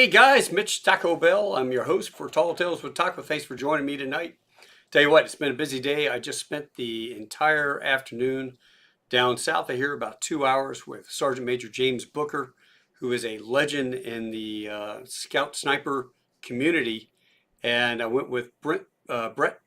Hey guys, Mitch Taco Bell. I'm your host for Tall Tales with Taco. Thanks for joining me tonight. Tell you what, it's been a busy day. I just spent the entire afternoon down south of here, about 2 hours, with Sergeant Major James Booker, who is a legend in the scout sniper community. And I went with Brett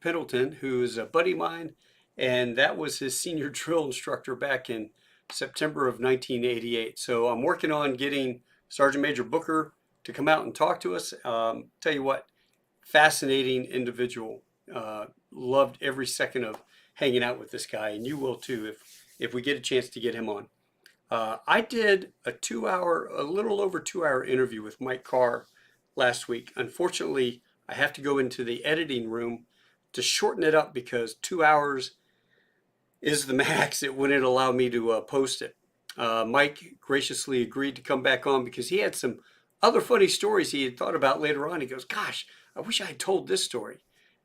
Pendleton, who is a buddy of mine, and that was his senior drill instructor back in September of 1988. So I'm working on getting Sergeant Major Booker to come out and talk to us. Tell you what, fascinating individual. Loved every second of hanging out with this guy, and you will too if we get a chance to get him on. I did a little over 2 hour interview with Mike Carr last week. Unfortunately, I have to go into the editing room to shorten it up because 2 hours is the max. It wouldn't allow me to post it. Mike graciously agreed to come back on because he had some other funny stories he had thought about later on. He goes, gosh, I wish I had told this story.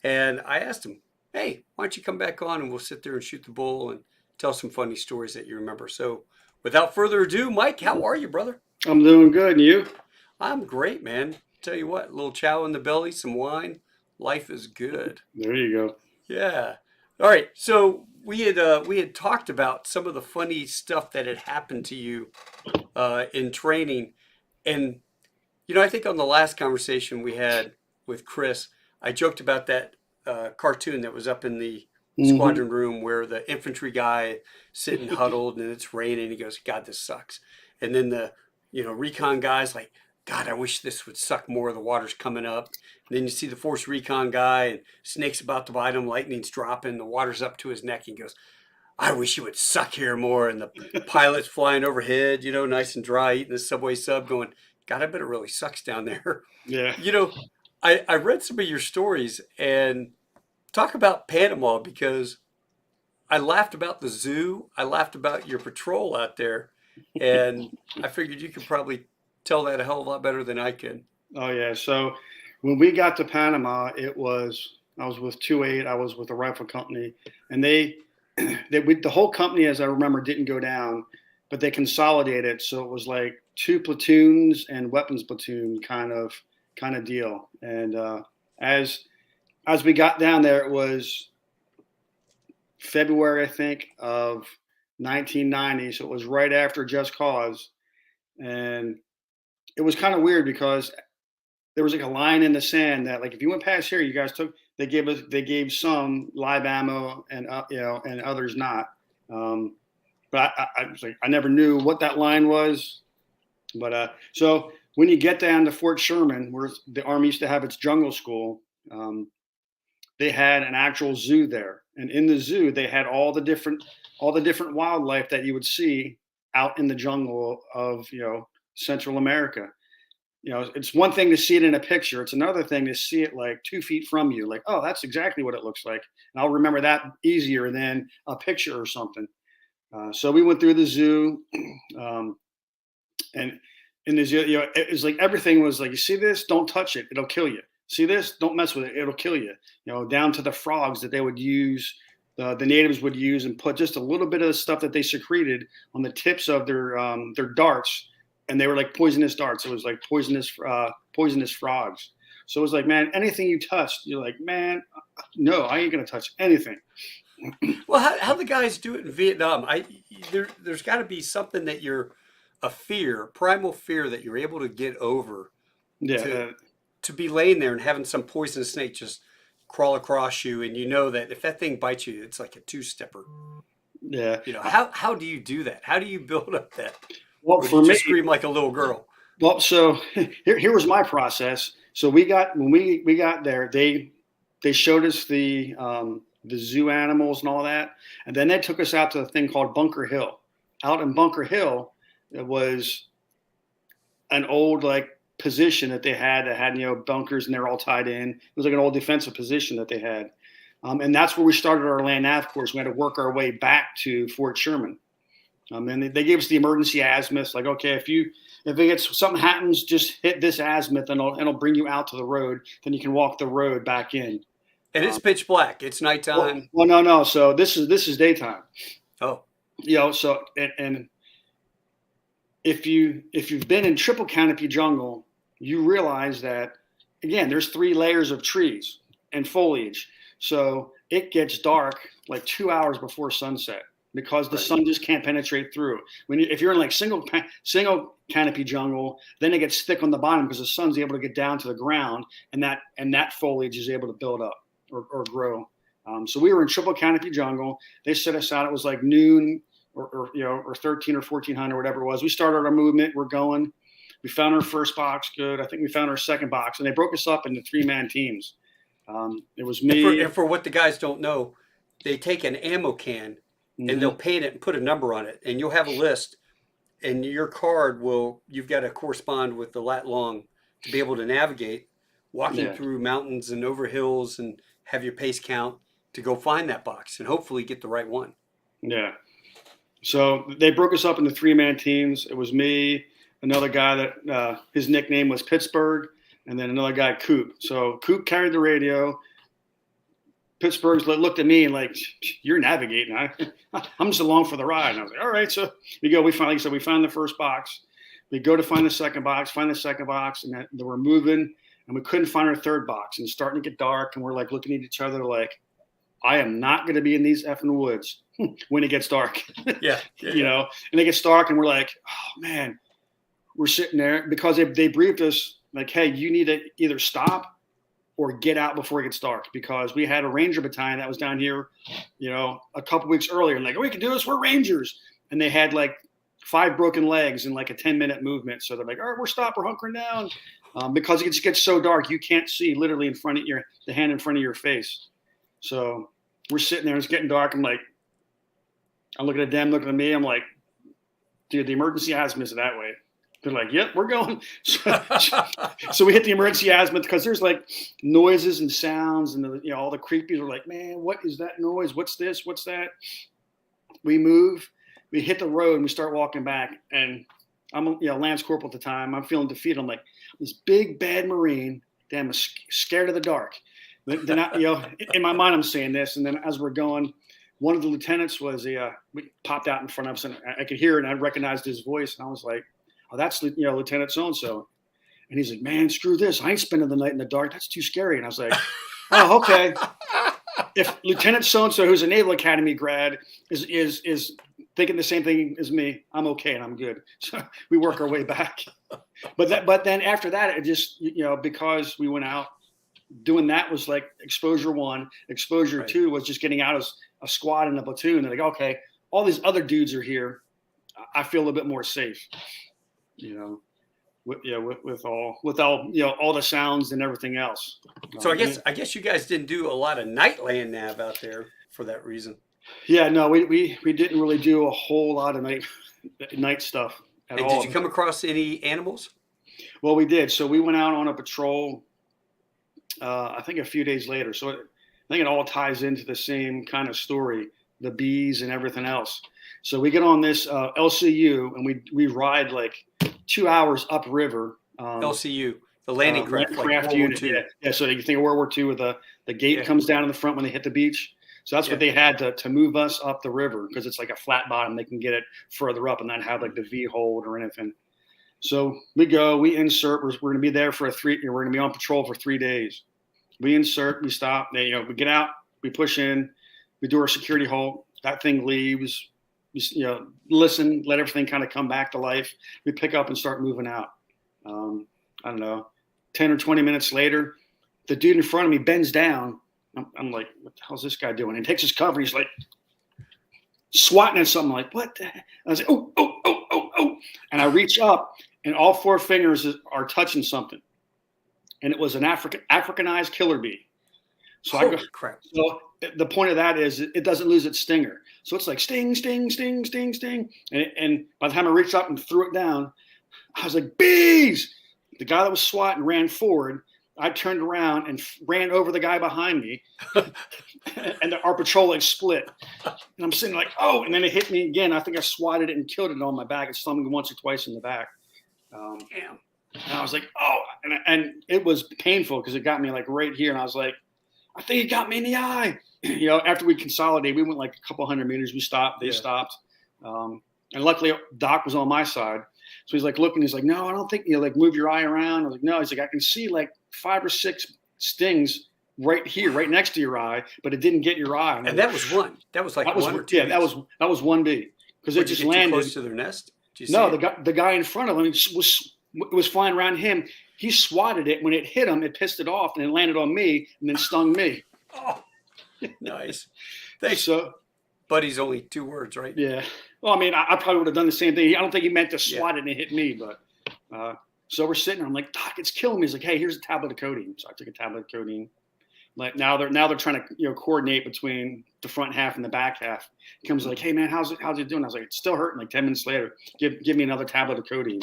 And I asked him, hey, why don't you come back on and we'll sit there and shoot the bull and tell some funny stories that you remember. So without further ado, Mike, how are you, brother? I'm doing good. And you? I'm great, man. Tell you what, a little chow in the belly, some wine. Life is good. There you go. Yeah. All right. So we had talked about some of the funny stuff that had happened to you in training, and I think on the last conversation we had with Chris, I joked about that cartoon that was up in the Hmm. squadron room where the infantry guy sitting huddled and it's raining. He goes, God, this sucks. And then the recon guy's like, God, I wish this would suck more. The water's coming up. And then you see the force recon guy and snake's about to bite him. Lightning's dropping. The water's up to his neck. He goes, I wish it would suck here more. And the pilot's flying overhead, nice and dry, eating the Subway sub, going, God, I bet it really sucks down there. Yeah. You know, I read some of your stories and talk about Panama because I laughed about the zoo. I laughed about your patrol out there. And I figured you could probably tell that a hell of a lot better than I could. Oh yeah. So when we got to Panama, I was with 2-8. I was with a rifle company, and the whole company, as I remember, didn't go down, but they consolidated. So it was like two platoons and weapons platoon kind of deal. And as as we got down there, it was February, I think, of 1990. So it was right after Just Cause, and it was kind of weird because there was like a line in the sand that, like, if you went past here, you guys took. They gave some live ammo, and and others not. Um, but I was like, I never knew what that line was. But so when you get down to Fort Sherman, where the Army used to have its jungle school, they had an actual zoo there, and in the zoo they had all the different wildlife that you would see out in the jungle of Central America. It's one thing to see it in a picture. It's another thing to see it like 2 feet from you. Like, oh, that's exactly what it looks like. And I'll remember that easier than a picture or something. So we went through the zoo, um, and in the zoo, it was like everything was like, you see this? Don't touch it. It'll kill you. See this? Don't mess with it. It'll kill you. Down to the frogs that they would use. The natives would use and put just a little bit of the stuff that they secreted on the tips of their darts, and they were like poisonous darts. It was like poisonous frogs. So it was like, man, anything you touched, you're like, man, no, I ain't gonna touch anything. Well, how the guys do it in Vietnam? There's got to be something that you're a fear, primal fear that you're able to get over Yeah, to to be laying there and having some poisonous snake just crawl across you, and you know that if that thing bites you, it's like a two stepper. yeah. How do you do that? How do you build up that? Well, Or do you for me, just scream like a little girl? well, so here was my process. So when we got there, they showed us the zoo animals and all that, and then they took us out to a thing called Bunker Hill. Out in Bunker Hill, it was an old like position that they had that had bunkers, and they're all tied in. It was like an old defensive position that they had, and that's where we started our land nav course. We had to work our way back to Fort Sherman. And they gave us the emergency azimuth. Like, okay, something happens, just hit this azimuth, and it'll bring you out to the road. Then you can walk the road back in. And it's Um, pitch black. It's well, nighttime. well, no, no. So this is daytime. Oh, So and if you've been in triple canopy jungle, you realize that, again, there's 3 layers of trees and foliage. So it gets dark like 2 hours before sunset because the sun just can't penetrate through. If you're in like single canopy jungle, then it gets thick on the bottom because the sun's able to get down to the ground, and that foliage is able to build up or grow. So we were in triple canopy jungle. They set us out. It was like noon or 13 or 1400, whatever it was. We started our movement. We're going. We found our first box. Good. I think we found our second box, and they broke us up into 3-man teams. It was me. And for what the guys don't know, they take an ammo can and they'll paint it and put a number on it, and you'll have a list, and your card you've got to correspond with the lat long to be able to navigate walking through mountains and over hills and have your pace count to go find that box and hopefully get the right one. Yeah. So they broke us up into 3-man teams. It was me, another guy that his nickname was Pittsburgh, and then another guy, Coop. So Coop carried the radio. Pittsburgh's looked at me and like, you're navigating. I'm just along for the ride. And I was like, all right. So we go. We found the first box. We go to find the second box, and then we're moving, and we couldn't find our third box. And it's starting to get dark, and we're like looking at each other like, I am not going to be in these effing woods when it gets dark. Yeah. And it gets dark, and we're like, oh man, we're sitting there because they briefed us like, hey, you need to either stop or get out before it gets dark, because we had a Ranger battalion that was down here, a couple weeks earlier, and like, oh, we can do this. We're Rangers. And they had like 5 broken legs in like a 10-minute movement. So they're like, all right, we're hunkering down, because it just gets so dark. You can't see literally in front of the hand in front of your face. So we're sitting there, it's getting dark. I'm looking at them, looking at me. I'm like, dude, the emergency azimuth is that way. They're like, yep, we're going. So we hit the emergency azimuth because there's like noises and sounds, and all the creepies are like, man, what is that noise? What's this? What's that? We move, we hit the road, and we start walking back. And I'm Lance Corporal at the time. I'm feeling defeated. I'm like, this big bad Marine, damn, scared of the dark. Then in my mind, I'm saying this, and then as we're going, one of the lieutenants we popped out in front of us, and I could hear it, and I recognized his voice, and I was like, oh, that's Lieutenant so-and-so. And he's like, man, screw this. I ain't spending the night in the dark. That's too scary. And I was like, oh, okay. If Lieutenant so-and-so, who's a Naval Academy grad, is thinking the same thing as me, I'm okay and I'm good. So we work our way back. But then after that, it just, because we went out, doing that was like exposure 1. Exposure 2 was just getting out as a squad and a platoon. They're like, okay, all these other dudes are here. I feel a little bit more safe. With all the sounds and everything else. So I guess you guys didn't do a lot of night land nav out there for that reason. Yeah, no, we didn't really do a whole lot of night stuff at all. Did you come across any animals? Well, we did. So we went out on a patrol, I think a few days later. So I think it all ties into the same kind of story, the bees and everything else. So we get on this LCU, and we ride like 2 hours upriver. LCU, the landing craft, like craft unit. Yeah. So you think of World War II, with the gate comes down in the front when they hit the beach. So that's what they had to move us up the river, because it's like a flat bottom. They can get it further up and not have like the V hold or anything. So we insert. We're going to be there for we're going to be on patrol for 3 days. We insert, we stop. We get out, we push in, we do our security halt. That thing leaves. Listen, let everything kind of come back to life. We pick up and start moving out. I don't know, 10 or 20 minutes later, the dude in front of me bends down. I'm like, what the hell's this guy doing? And he takes his cover, and he's like swatting at something. Like, what the heck? I was like, oh. And I reach up, and all 4 fingers are touching something. And it was an Africanized killer bee. So Holy crap. So the point of that is it doesn't lose its stinger. So it's like sting, sting, sting, sting, sting. And by the time I reached up and threw it down, I was like, bees! The guy that was swatting ran forward. I turned around and ran over the guy behind me. And our patrol like split. And I'm sitting like, oh, and then it hit me again. I think I swatted it and killed it on my back. It stung me once or twice in the back. Damn. And I was like, oh, and it was painful because it got me like right here. And I was like, I think it got me in the eye. After we consolidated, we went like a couple hundred meters. We stopped. They stopped. And luckily, Doc was on my side. So he's like looking. He's like, no, I don't think, like move your eye around. I was like, no. He's like, I can see like 5 or 6 stings right here, right next to your eye, but it didn't get your eye. And that was one. That was like that was, 1 or 2 yeah, bees. that was 1 bee because it Did you just get landed too close to their nest? Did you No, see the guy in front of him was flying around him. He swatted it. When it hit him, it pissed it off and it landed on me and then stung me. Oh, nice. Thanks. So, buddy's only 2 words, right? yeah. Well, I mean, I probably would have done the same thing. I don't think he meant to swat it and it hit me, but so we're sitting there. I'm like, Doc, it's killing me. He's like, hey, here's a tablet of codeine. So I took a tablet of codeine. Like now they're trying to coordinate between the front half and the back half. He comes like, hey man, how's it doing? I was like, it's still hurting. Like 10 minutes later, give me another tablet of codeine.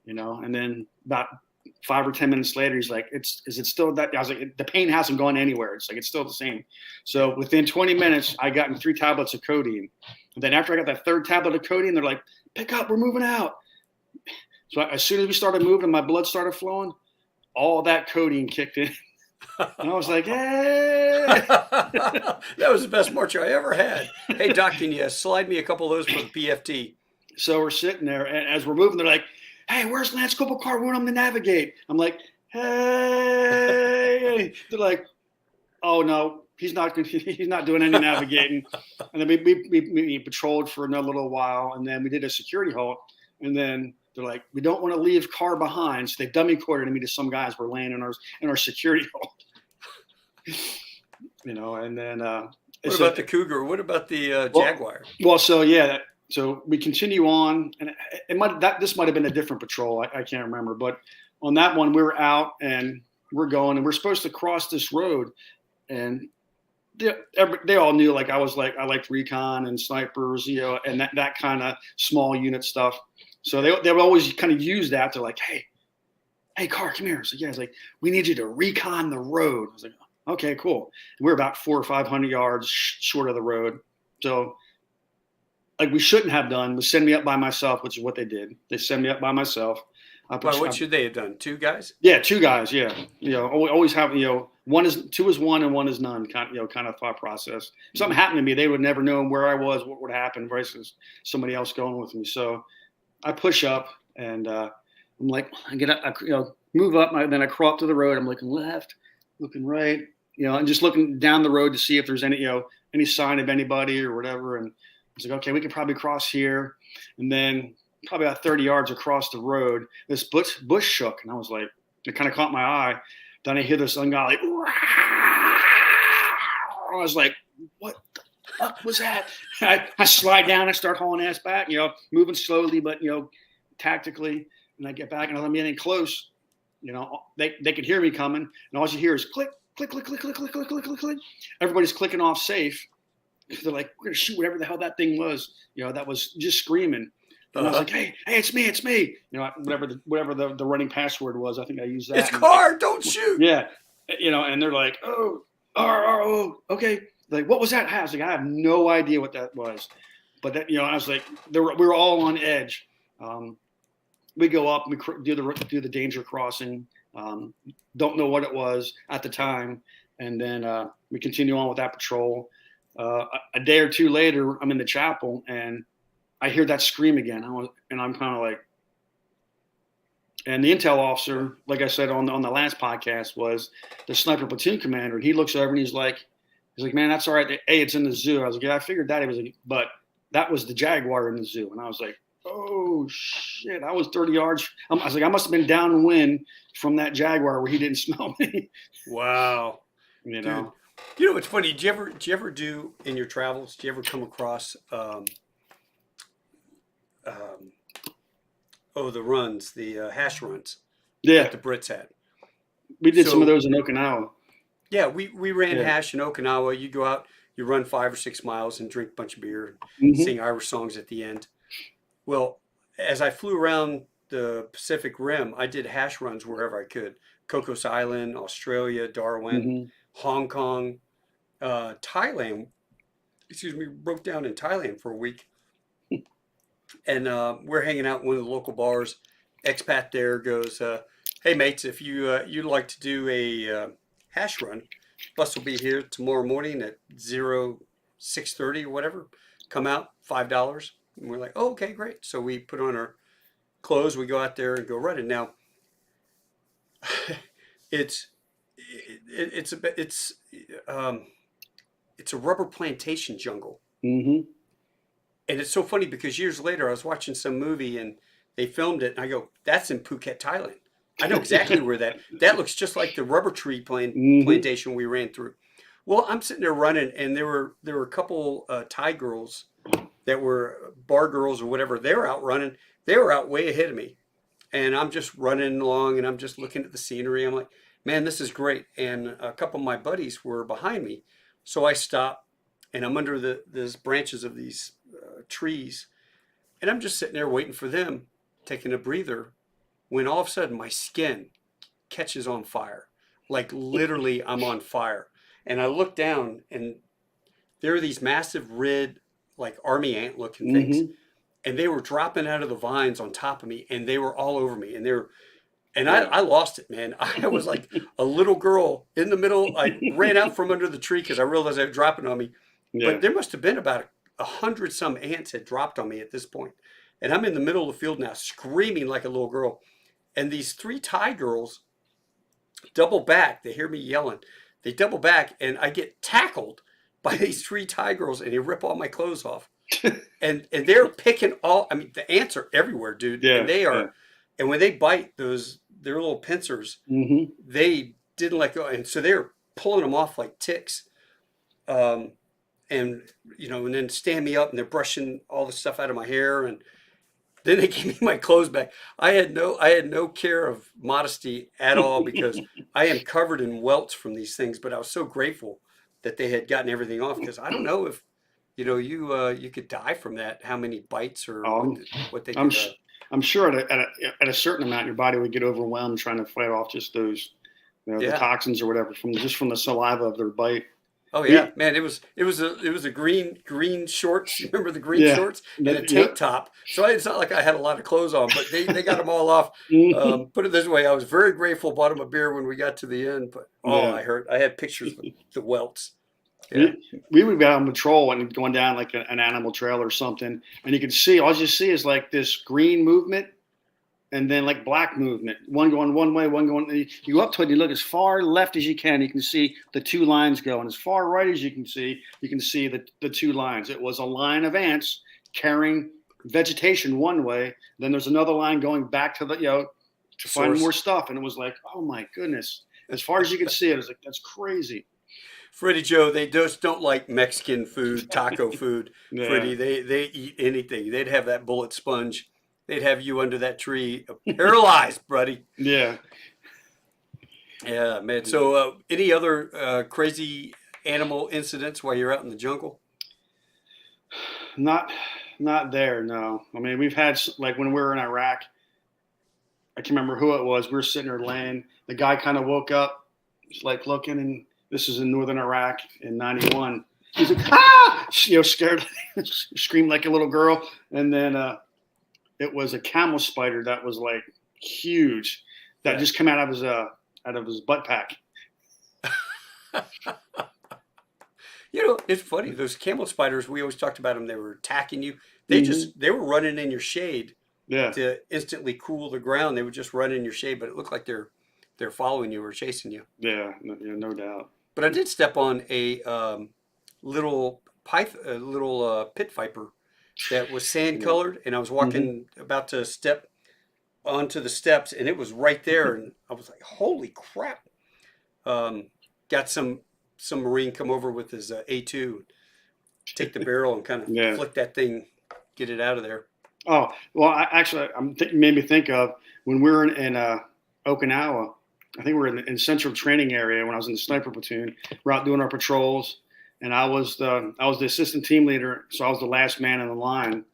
And then about 5 or 10 minutes later, he's like, is it still that? I was like, the pain hasn't gone anywhere. It's like it's still the same. So within 20 minutes, I gotten 3 tablets of codeine. And then after I got that 3rd tablet of codeine, they're like, pick up, we're moving out. So as soon as we started moving, my blood started flowing. All that codeine kicked in. And I was like, hey. That was the best march I ever had. Hey, Doc, can you slide me a couple of those for the PFT? So we're sitting there, and as we're moving, they're like, hey, where's Lance Corporal Carr? We want him to navigate. I'm like, hey. They're like, oh, no, he's not doing any navigating. And then we patrolled for another little while, and then we did a security halt, and then they're like, we don't want to leave Carr behind. So they dummy quartered me to some guys were laying in our security halt. And then what about the cougar? What about the jaguar? Well, so yeah, so we continue on, and this might have been a different patrol. I can't remember, but on that one we were out and we're going, and we're supposed to cross this road, and they all knew like I liked recon and snipers, and that kind of small unit stuff. So they would always kind of use that. They're like, hey, Carr, come here. So yeah, it's like, we need you to recon the road. I was like, okay, cool. And we're about 400 or 500 yards short of the road. So like we shouldn't have done was send me up by myself, which is what they did. They sent me up by myself. What should they have done? 2 guys? Yeah, 2 guys. Yeah. Always have, 2 is 1 and 1 is none kind of thought process. If something happened to me, they would never know where I was, what would happen versus somebody else going with me. So I push up and I'm like, I get up, move up. Then I crawl up to the road. I'm looking left, looking right, and just looking down the road to see if there's any sign of anybody or whatever. And I was like, okay, we could probably cross here. And then probably about 30 yards across the road, this bush shook. And I was like, it kind of caught my eye. Then I hear this ungodly, I was like, what the fuck was that? I slide down and start hauling ass back, moving slowly, but, tactically. And I get back and I'm getting close. They could hear me coming. And all you hear is click, click, click, click, click, click, click, click, click, click. Everybody's clicking off safe. They're like, we're going to shoot whatever the hell that thing was, that was just screaming. And I was like, hey, it's me. Whatever the running password was, I think I used that. It's Carr, don't shoot. Yeah. And they're like, oh, okay. Like, what was that? I was like, I have no idea what that was. But that, I was like, we were all on edge. We go up, we do the danger crossing. Don't know what it was at the time. And then we continue on with that patrol. A day or 2 later, I'm in the chapel and I hear that scream again. And I'm kind of like, and the intel officer, like I said on the last podcast, was the sniper platoon commander. And he looks over and he's like, man, that's all right. Hey, it's in the zoo. I was like, yeah, I figured that. He was like, but that was the jaguar in the zoo. And I was like, oh shit, I was 30 yards. I was like, I must have been downwind from that jaguar where he didn't smell me. Wow. Dude, what's funny? Did you ever do in your travels? Did you ever come across the runs, the hash runs that the Brits had? We did some of those in Okinawa. Yeah, we ran hash in Okinawa. You go out, you run 5 or 6 miles and drink a bunch of beer, sing Irish songs at the end. Well, as I flew around the Pacific Rim, I did hash runs wherever I could. Cocos Island, Australia, Darwin, Hong Kong, Thailand. Broke down in Thailand for a week. And we're hanging out in one of the local bars. Expat there goes, hey, mates, if you'd like to do a hash run, bus will be here tomorrow morning at 6:30 or whatever. Come out, $5. And we're like, oh, okay, great. So we put on our clothes, we go out there and go running. Now, it's um, it's a rubber plantation jungle. Mm-hmm. And it's so funny because years later, I was watching some movie and they filmed it, and I go, "That's in Phuket, Thailand. I know exactly where that looks just like the rubber tree Mm-hmm. plantation we ran through." Well, I'm sitting there running, and there were a couple Thai girls that were bar girls or whatever. They were out running. They were out way ahead of me, and I'm just running along, and I'm just looking at the scenery. I'm like, "Man, this is great." And a couple of my buddies were behind me, so I stop, and I'm under the branches of these trees, and I'm just sitting there waiting for them, taking a breather, when all of a sudden my skin catches on fire. Like literally, I'm on fire. And I look down, and there are these massive red, like army ant looking things. Mm-hmm. And they were dropping out of the vines on top of me, and they were all over me. And Yeah. I lost it, man. I was like a little girl in the middle. I ran out from under the tree because I realized they were dropping on me. Yeah. But there must have been about 100 some ants had dropped on me at this point. And I'm in the middle of the field now, screaming like a little girl. And these three Thai girls double back. They hear me yelling. They double back, and I get tackled by these three Thai girls, and they rip all my clothes off. And they're picking all. I mean, the ants are everywhere, dude. And Yeah. they Yeah. are. And when they bite their little pincers, Mm-hmm. they didn't let go, and so they're pulling them off like ticks. Um, and and then stand me up, and they're brushing all the stuff out of my hair, and then they gave me my clothes back. I had no care of modesty at all because I am covered in welts from these things. But I was so grateful that they had gotten everything off because I don't know if you could die from that. How many bites or Um, what they I'm could. sh- I'm sure at a certain amount, your body would get overwhelmed trying to fight off just those, the Yeah. toxins or whatever from the saliva of their bite. Oh yeah, We, man! It was a green shorts. You remember the green yeah. shorts and a tank Yep. top. So it's not like I had a lot of clothes on, but they got them all off. Mhm. Put it this way, I was very grateful. Bought them a beer when we got to the end, but oh, Yeah. I hurt. I had pictures of the welts. Yeah. We would be out on patrol and going down like an animal trail or something, and you can see all you see is like this green movement and then like black movement. One going one way, one going. You go up to it, you look as far left as you can see the two lines go, and as far right as you can see the two lines. It was a line of ants carrying vegetation one way. Then there's another line going back to to find Source. more stuff, and it was like, oh my goodness. As far as you can see it was like, that's crazy. Freddie Joe, they just don't like Mexican food, taco food. Yeah. Freddie, they eat anything. They'd have that bullet sponge. They'd have you under that tree, paralyzed, buddy. Yeah. Yeah, man. So, any other crazy animal incidents while you're out in the jungle? Not not there, no. I mean, we've had like when we were in Iraq, I can't remember who it was. We were sitting there laying. The guy kind of woke up, he's like looking, and this is in northern Iraq in '91. He's like, ah, scared, screamed like a little girl, and then it was a camel spider that was like huge, that Yeah. just came out of his butt pack. It's funny. Those camel spiders, we always talked about them. They were attacking you. Mm-hmm. They were running in your shade Yeah, to instantly cool the ground. They would just run in your shade, but it looked like they're following you or chasing you. yeah, no doubt. But I did step on a little pit viper that was sand Yeah. colored, and I was Mm-hmm. walking about to step onto the steps, and it was right there, and I was like, "Holy crap!" Got some Marine come over with his A2, take the barrel and kind of Yeah. flick that thing, get it out of there. Oh well, made me think of when we were in Okinawa. I think we were in central training area when I was in the sniper platoon. We're out doing our patrols, and I was the assistant team leader, so I was the last man in the line,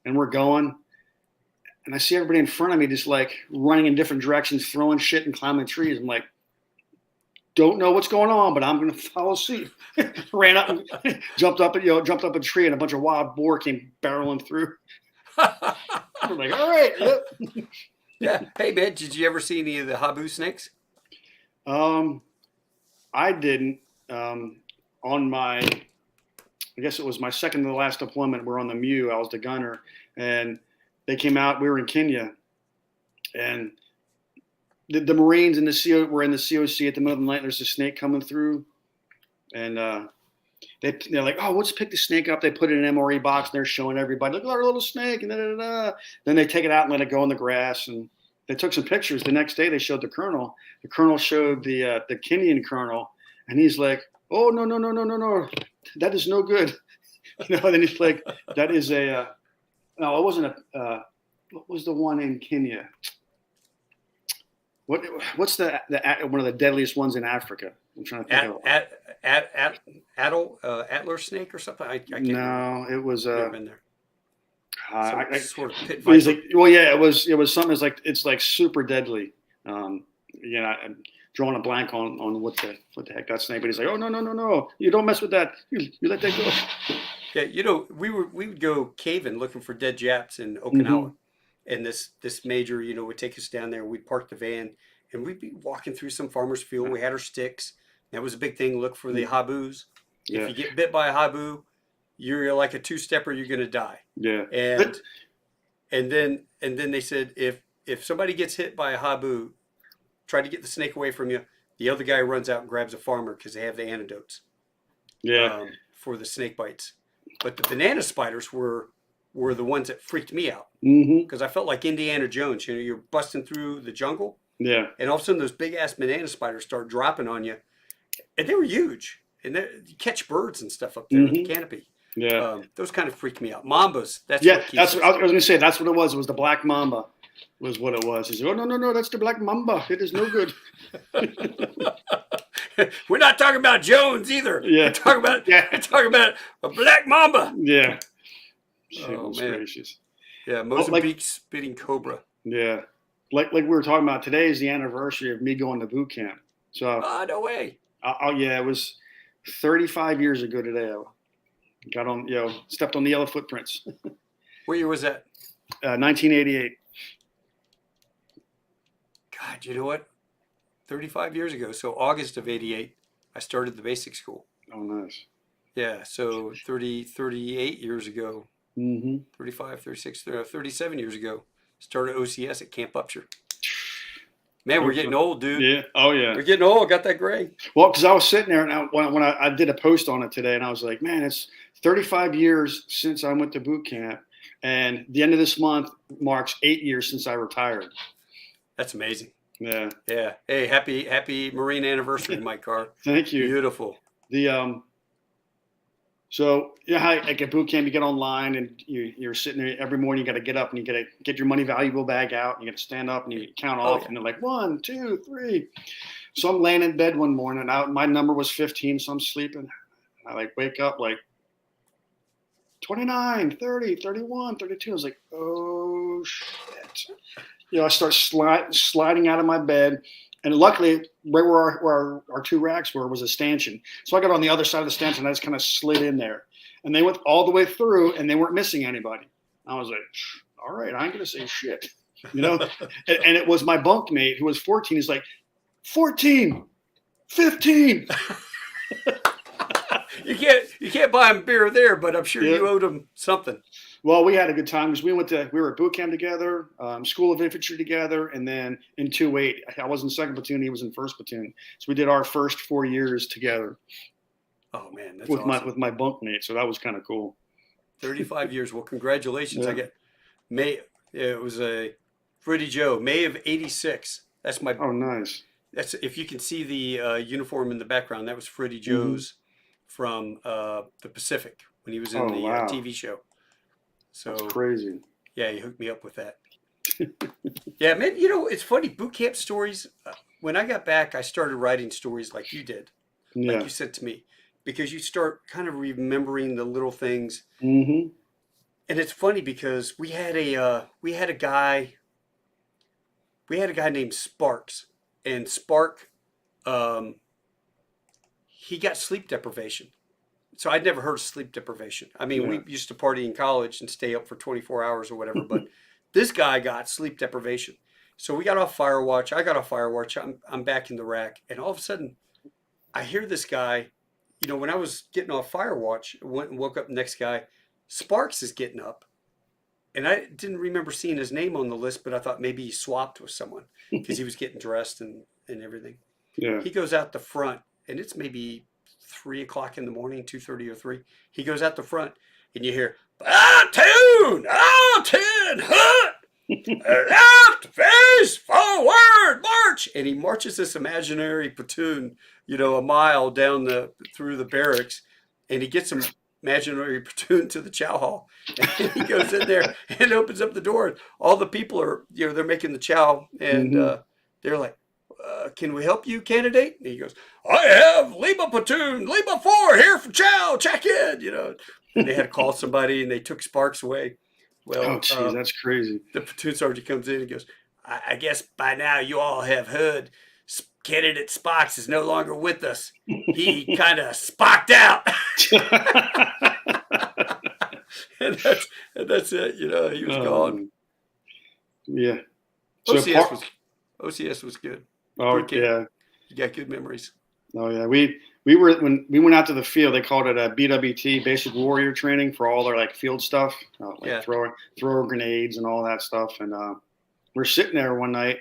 and we're going, and I see everybody in front of me just like running in different directions, throwing shit and climbing trees. I'm like, don't know what's going on, but I'm going to follow suit. Ran up and jumped up a tree, and a bunch of wild boar came barreling through. I'm like, all right, yep. Yeah. Hey man, did you ever see any of the habu snakes? I didn't. On my, I guess it was my second to the last deployment. We're on the Mew. I was the gunner, and they came out. We were in Kenya, and the Marines and the CO were in the COC at the middle of the night. There's a snake coming through, and they're like, oh, let's pick the snake up. They put it in an MRE box, and they're showing everybody, look at our little snake, and da. Then they take it out and let it go in the grass, and they took some pictures. The next day, they showed the colonel. The colonel showed the Kenyan colonel, and he's like, oh, no, that is no good. Then he's like, that is a no, it wasn't a what was the one in Kenya? What's the one of the deadliest ones in Africa? I'm trying to think of Antler snake or something. I can't no, remember. it was Never been there. Sort of pit he's viper. like, well, yeah, it was something that's it's like super deadly. I'm drawing a blank on what the heck that snake, but he's like, oh no, you don't mess with that. You let that go. Yeah, we would go caving looking for dead Japs in Okinawa, and this major, would take us down there. We'd park the van, and we'd be walking through some farmer's field. We had our sticks. That was a big thing. Look for the habus. Yeah. If you get bit by a habu, you're like a two-stepper. You're gonna die. Yeah. And then they said if somebody gets hit by a habu, try to get the snake away from you. The other guy runs out and grabs a farmer because they have the antidotes. Yeah. For the snake bites. But the banana spiders were the ones that freaked me out because I felt like Indiana Jones. You're busting through the jungle, and all of a sudden those big ass banana spiders start dropping on you, and they were huge. And you catch birds and stuff up there in the canopy. Yeah, those kind of freaked me out. Mambas. That's what I was going to say. That's what it was. It was the black mamba. Was what it was. He said, "Oh no, that's the black mamba. It is no good." We're not talking about Jones either. Yeah. We're talking about a black mamba. Yeah. Oh man. Gracious. Yeah, Mozambique spitting cobra. Yeah. Like we were talking about, today is the anniversary of me going to boot camp. So no way. It was 35 years ago today. I got on, stepped on the yellow footprints. What year was that? 1988. God, you know what? 35 years ago. So August of 88, I started the basic school. Oh, nice. Yeah. So 38 years ago, 35, 36, 37 years ago, started OCS at Camp Upshur. Man, we're getting old, dude. Yeah. Oh, yeah. We're getting old. Got that gray. Well, because I was sitting there and when I did a post on it today, and I was like, man, it's 35 years since I went to boot camp. And the end of this month marks 8 years since I retired. That's amazing. Yeah. Yeah. Hey, happy Marine anniversary, Mike Carr. Thank you. Beautiful. So like at boot camp, you get online and you're sitting there every morning. You got to get up and you got to get your money valuable bag out. And you got to stand up and you count off, and they're like 1, 2, 3. So I'm laying in bed one morning. My number was 15, so I'm sleeping. I wake up 29, 30, 31, 32. I was like, oh shit. I start sliding out of my bed. And luckily, right where our two racks were was a stanchion. So I got on the other side of the stanchion, and I just kind of slid in there. And they went all the way through, and they weren't missing anybody. I was like, all right, I ain't going to say shit. And it was my bunkmate who was 14. He's like, 14, 15. You can't buy him beer there, but I'm sure you owed him something. Well, we had a good time because we were at boot camp together, School of Infantry together, and then in 2-8, I was in 2nd platoon, he was in 1st platoon. So we did our first 4 years together. Oh man, that's awesome. with my bunkmate, so that was kind of cool. 35 years. Well, congratulations. Yeah. It was a Freddie Joe, May of '86. That's my. Oh, nice. That's, if you can see the uniform in the background, that was Freddie Joe's from the Pacific when he was in the TV show. So that's crazy. Yeah, he hooked me up with that. Yeah, man, it's funny, boot camp stories. When I got back, I started writing stories like you did, like you said to me, because you start kind of remembering the little things. And it's funny because we had a guy named Sparks, and Spark, he got sleep deprivation. So I'd never heard of sleep deprivation. I mean, we used to party in college and stay up for 24 hours or whatever, but this guy got sleep deprivation. So we got off fire watch. I got off fire watch. I'm back in the rack. And all of a sudden, I hear this guy, when I was getting off fire watch, went and woke up the next guy, Sparks is getting up. and I didn't remember seeing his name on the list, but I thought maybe he swapped with someone because he was getting dressed and everything. Yeah. He goes out the front, and it's maybe 3 o'clock in the morning, 2:30 or 3. He goes out the front, and you hear, platoon, all 10, hut, left, face, forward, march. And he marches this imaginary platoon, a mile down through the barracks, and he gets some imaginary platoon to the chow hall. And he goes in there and opens up the door. All the people are, they're making the chow, and Hmm. they're like, can we help you, candidate? And he goes, I have Lima platoon, Lima 4 here for chow, check in. And they had to call somebody, and they took Sparks away. Oh, Well, geez, that's crazy. the platoon sergeant comes in and goes, I guess by now you all have heard candidate Sparks is no longer with us. He kind of spocked out. and, that's it. He was gone. Yeah. So OCS was good. Oh, Good kid. yeah. You got good memories. Oh, yeah. We were when we went out to the field. They called it a BWT, Basic Warrior Training, for all their like field stuff, throw grenades and all that stuff. And we're sitting there one night.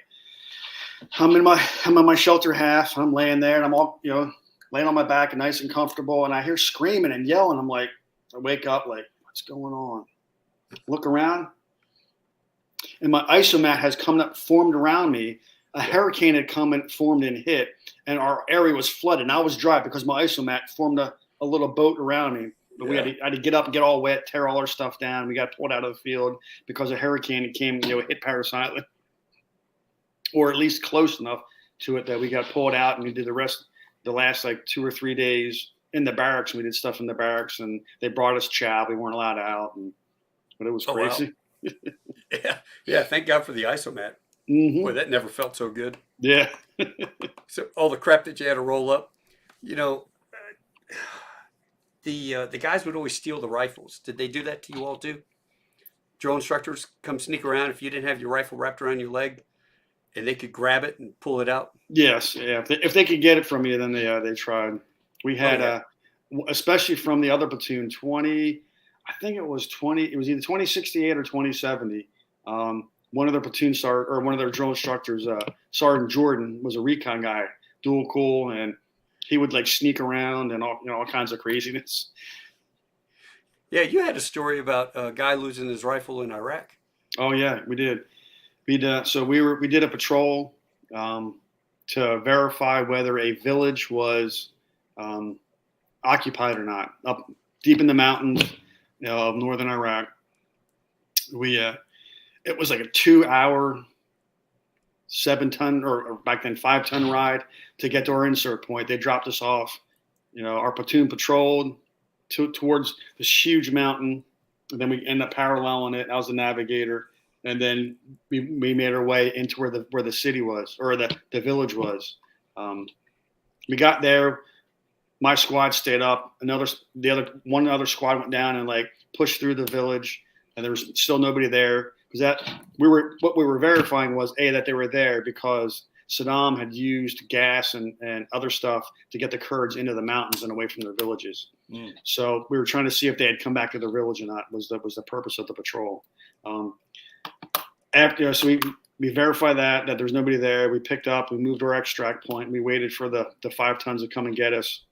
I'm in my shelter half. I'm laying there, and I'm all laying on my back and nice and comfortable. And I hear screaming and yelling. I'm like, I wake up like, what's going on? Look around, and my isomat has formed around me. A hurricane had come and formed and hit, and our area was flooded. And I was dry because my isomat formed a little boat around me. But I had to get up and get all wet, tear all our stuff down. We got pulled out of the field because a hurricane came, hit Paris Island, or at least close enough to it that we got pulled out, and we did the last like 2 or 3 days in the barracks. And we did stuff in the barracks, and they brought us chow. We weren't allowed out, but it was crazy. Wow. Yeah. Thank God for the isomat. Mm-hmm. Boy, that never felt so good. Yeah. So all the crap that you had to roll up, the guys would always steal the rifles. Did they do that to you all too? Drill instructors come sneak around if you didn't have your rifle wrapped around your leg, and they could grab it and pull it out. Yes, yeah. If they could get it from you, then they tried. We had, especially from the other platoon, 20. I think it was 20. It was either 2068 or 2070. One of their platoon one of their drill instructors, Sergeant Jordan, was a recon guy, dual cool, and he would like sneak around and all kinds of craziness. Yeah, you had a story about a guy losing his rifle in Iraq. Oh yeah, we did. We did a patrol to verify whether a village was occupied or not, up deep in the mountains of northern Iraq. It was like a 2-hour, 7-ton or back then 5-ton ride to get to our insert point. They dropped us off. Our platoon patrolled towards this huge mountain, and then we ended up paralleling it. I was the navigator, and then we made our way into where the city was, or the village was. We got there. My squad stayed up. One other squad went down and like pushed through the village, and there was still nobody there. Because what we were verifying was that they were there because Saddam had used gas and other stuff to get the Kurds into the mountains and away from their villages. Mm. So we were trying to see if they had come back to the village or not. Was the purpose of the patrol. So we verified that there was nobody there. We picked up. We moved our extract point. We waited for the 5 tons to come and get us.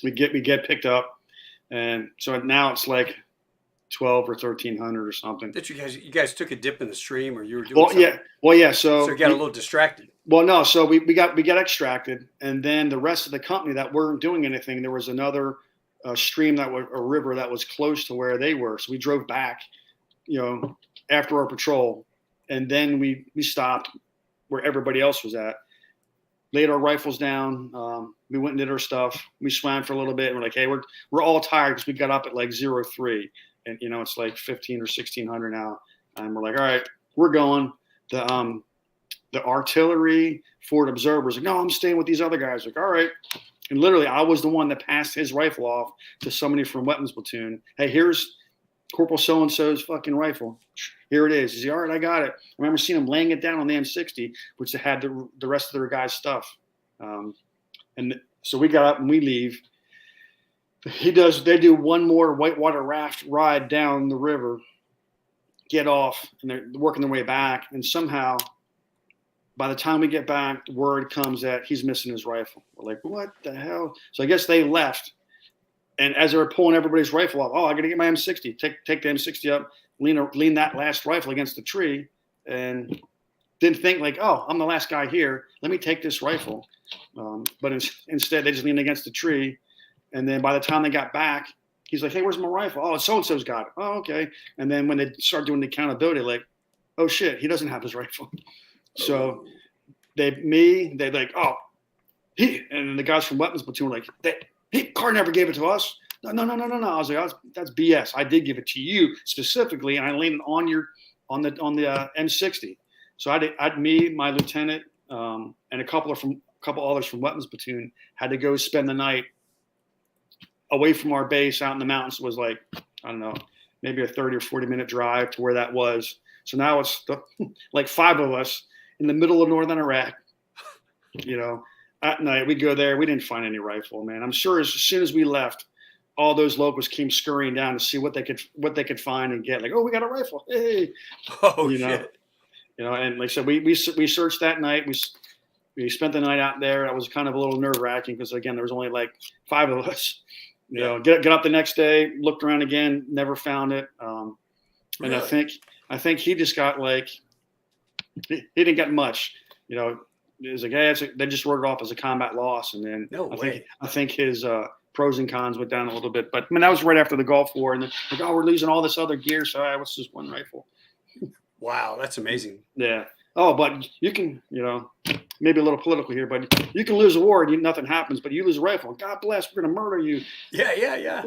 We get picked up, and so now it's like 12 or 1,300 or something. That you guys took a dip in the stream, or you were doing something? Yeah. So you got a little distracted. Well, no. So we got extracted, and then the rest of the company that weren't doing anything. There was another stream a river that was close to where they were. So we drove back, after our patrol, and then we stopped where everybody else was at. Laid our rifles down. We went and did our stuff. We swam for a little bit, and we're like, hey, we're all tired because we got up at like 03. And it's like 15 or 1600 now, and we're like, all right, we're going. The artillery forward observer was like, no, I'm staying with these other guys. Like, all right. And literally, I was the one that passed his rifle off to somebody from weapons platoon. Hey, here's Corporal so and so's fucking rifle. Here it is. He's like, all right, I got it. I remember seeing him laying it down on the M60, which had the rest of their guys' stuff. And so we got up and we leave. They do one more whitewater raft ride down the river, get off, and they're working their way back, and somehow, by the time we get back, the word comes that he's missing his rifle. We're like, what the hell? So I guess they left. And as they were pulling everybody's rifle up, I got to get my M60. Take the M60 up, lean that last rifle against the tree, and didn't think like, I'm the last guy here. Let me take this rifle. But instead, they just leaned against the tree. And then by the time they got back, he's like, hey, where's my rifle? Oh, so-and-so's got it. Oh, okay. And then when they start doing the accountability, like, oh, shit, he doesn't have his rifle. So they're like, and then the guys from weapons platoon were like, Carr never gave it to us. No. I was like, that's BS. I did give it to you specifically, and I leaned on the M60. So me, my lieutenant, and a couple others from weapons platoon had to go spend the night away from our base out in the mountains. It was like, I don't know, maybe a 30 or 40-minute drive to where that was. So now it's like 5 of us in the middle of northern Iraq. At night we go there. We didn't find any rifle, man. I'm sure as soon as we left, all those locals came scurrying down to see what they could find and get. Like, oh, we got a rifle. Hey, shit. And like I said, we searched that night. We spent the night out there. That was kind of a little nerve wracking because again, there was only like 5 of us. Get up the next day, looked around again, never found it. And really? I think he just got he didn't get much. It was like, they just wrote it off as a combat loss, and then I think his pros and cons went down a little bit. But I mean, that was right after the Gulf War, and then like, we're losing all this other gear, so what's just one rifle? Wow, that's amazing. Yeah. Oh, but you can, maybe a little political here, but you can lose a war and nothing happens, but you lose a rifle. God bless, we're gonna murder you. Yeah.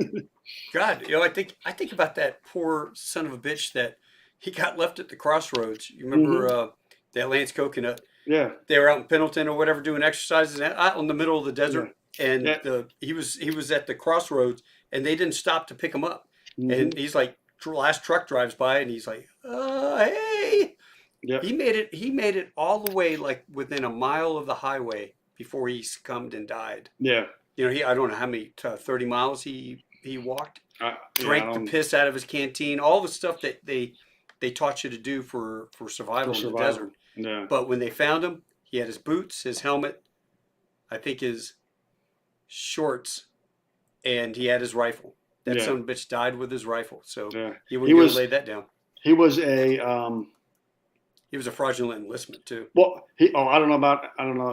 God, I think about that poor son of a bitch that he got left at the crossroads. You remember that Lance Coconut? Yeah. They were out in Pendleton or whatever doing exercises out in the middle of the desert, and he was at the crossroads, and they didn't stop to pick him up. And he's like, last truck drives by, and he's like, hey. Yep. He made it all the way like within a mile of the highway before he succumbed and died. Yeah. I don't know how many 30 miles he walked. Drank the piss out of his canteen, all the stuff that they taught you to do for survival in the desert. Yeah. But when they found him, he had his boots, his helmet, I think his shorts, and he had his rifle. That son of a bitch died with his rifle. So he wouldn't lay that down. He was a fraudulent enlistment too. Well, I don't know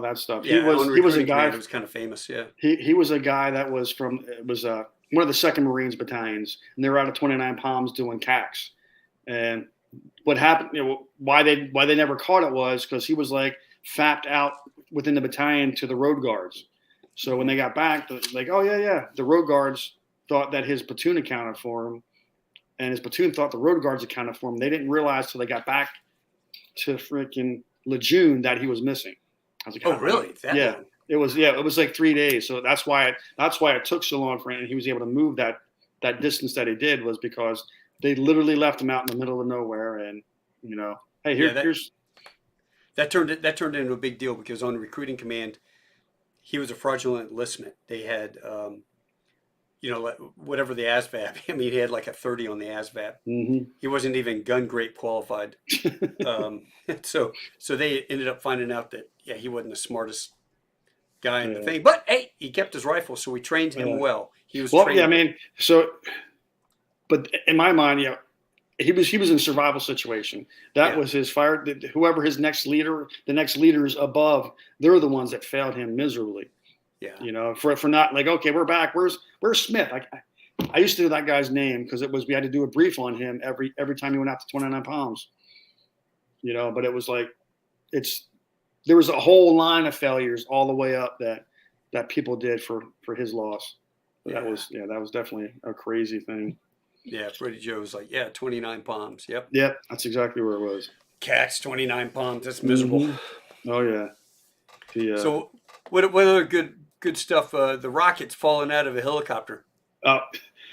that stuff. Yeah, he was a guy who was kind of famous. Yeah. He was a guy that was from one of the 2nd Marines battalions, and they were out of 29 Palms doing CACs. And what happened? Why they never caught it was because he was like fapped out within the battalion to the road guards. So when they got back, like, oh yeah, the road guards thought that his platoon accounted for him, and his platoon thought the road guards accounted for him. They didn't realize till they got back to freaking Lejeune that he was missing. I was like, oh really? Long? It was like 3 days. So that's why it took so long for him, and he was able to move that distance that he did was because they literally left him out in the middle of nowhere. And hey, here's that turned into a big deal because on recruiting command, he was a fraudulent enlistment. They had whatever the ASVAB. I mean, he had like a 30 on the ASVAB. Mm-hmm. He wasn't even gun grade qualified. So they ended up finding out that he wasn't the smartest guy in the thing. But hey, he kept his rifle, so we trained him well. He was trained. Yeah, I mean, but in my mind, he was in a survival situation. That was his fire. Whoever his next leader, the next leaders above, they're the ones that failed him miserably. Yeah. For not like, okay, we're back. Where's Smith? I used to know that guy's name because we had to do a brief on him every time he went out to 29 Palms. But it was like there was a whole line of failures all the way up that people did for his loss. That was definitely a crazy thing. Yeah, Freddie Joe was like, 29 Palms. Yep. Yep, that's exactly where it was. CACs, 29 Palms. That's miserable. Mm-hmm. Oh yeah. So what other good stuff? The rockets falling out of a helicopter.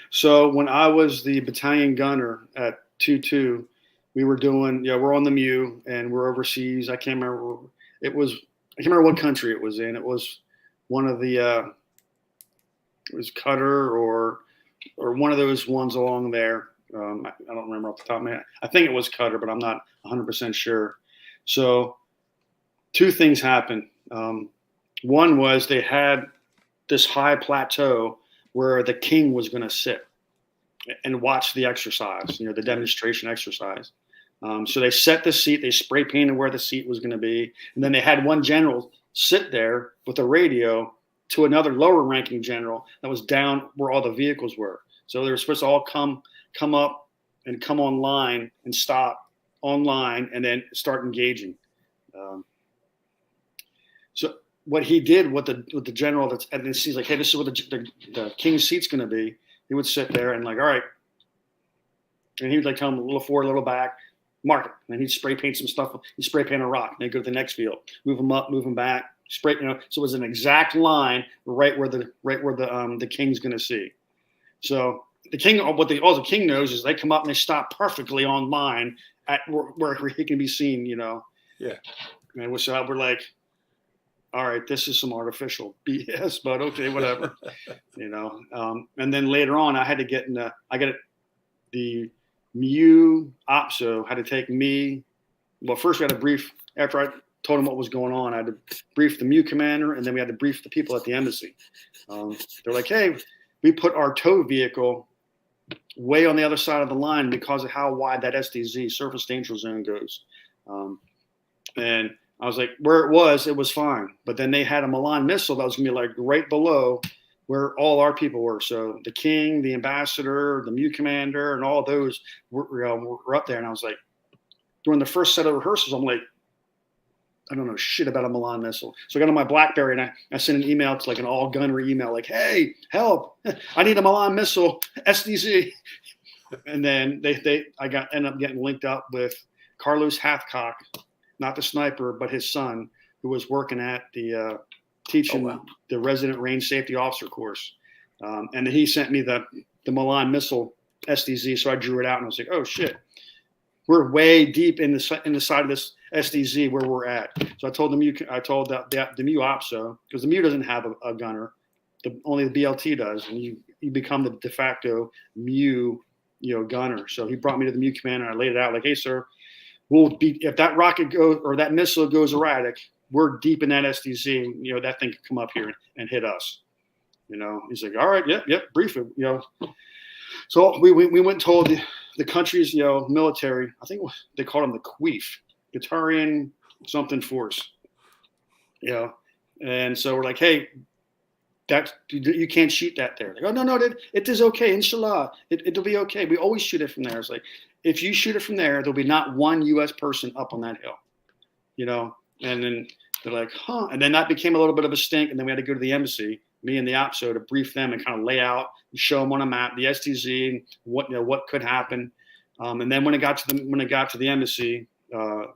So when I was the battalion gunner at 2-2, we were doing, we're on the MEU and we're overseas. I can't remember what country it was in. It was one of the, it was Qatar or one of those ones along there. I don't remember off the top of my head. I think it was Qatar, but I'm not 100% sure. So two things happened. One was they had this high plateau where the king was going to sit and watch the exercise, the demonstration exercise. So they set the seat, they spray painted where the seat was going to be, and then they had one general sit there with a radio to another lower ranking general that was down where all the vehicles were. So they were supposed to all come up and come online and stop online and then start engaging. So what he did with the general that's and then he's like, hey, this is what the king's seat's going to be. He would sit there and like, all right, and he would like tell him a little forward, a little back, mark it, and he'd spray paint some stuff. He'd spray paint a rock, and they'd go to the next field, move them up, move them back, spray. So it was an exact line right where the king's going to see. So the king, all the king knows is they come up and they stop perfectly on line at where he can be seen. Yeah. And so we're like, all right, this is some artificial BS, but okay, whatever. And then later on, I had to get the MU OPSO had to take me. Well, first we had to brief after I told him what was going on. I had to brief the MU commander, and then we had to brief the people at the embassy. They're like, hey, we put our tow vehicle way on the other side of the line because of how wide that SDZ, surface danger zone, goes. And I was like, where it was fine. But then they had a Milan missile that was going to be like right below where all our people were. So the king, the ambassador, the MU commander, and all those were up there. And I was like, during the first set of rehearsals, I'm like, I don't know shit about a Milan missile. So I got on my BlackBerry and I sent an email to like an all gunnery email, like, hey, help. I need a Milan missile, SDZ. And then I ended up getting linked up with Carlos Hathcock, not the sniper, but his son, who was working at the teaching the resident range safety officer course. And then he sent me the Milan missile SDZ. So I drew it out and I was like, oh shit, we're way deep in the side of this SDZ where we're at. So I told the MU OPSO, because the MU doesn't have a gunner, only the BLT does, and you become the de facto MU gunner. So he brought me to the MU commander and I laid it out like, hey sir, if that rocket goes or that missile goes erratic, we're deep in that SDZ. That thing could come up here and hit us. He's like, all right, yep, brief it. So we went and told the country's military. I think they called them the QUEF, Qatarian something force. And so we're like, hey, that you can't shoot that there. Like, oh no, it is okay, inshallah, it'll be okay. We always shoot it from there. It's like, if you shoot it from there, there'll be not one U.S. person up on that hill, And then they're like, huh. And then that became a little bit of a stink. And then we had to go to the embassy, me and the OPSO, to brief them and kind of lay out and show them on a map the STZ and what could happen. And then when it got to the embassy, the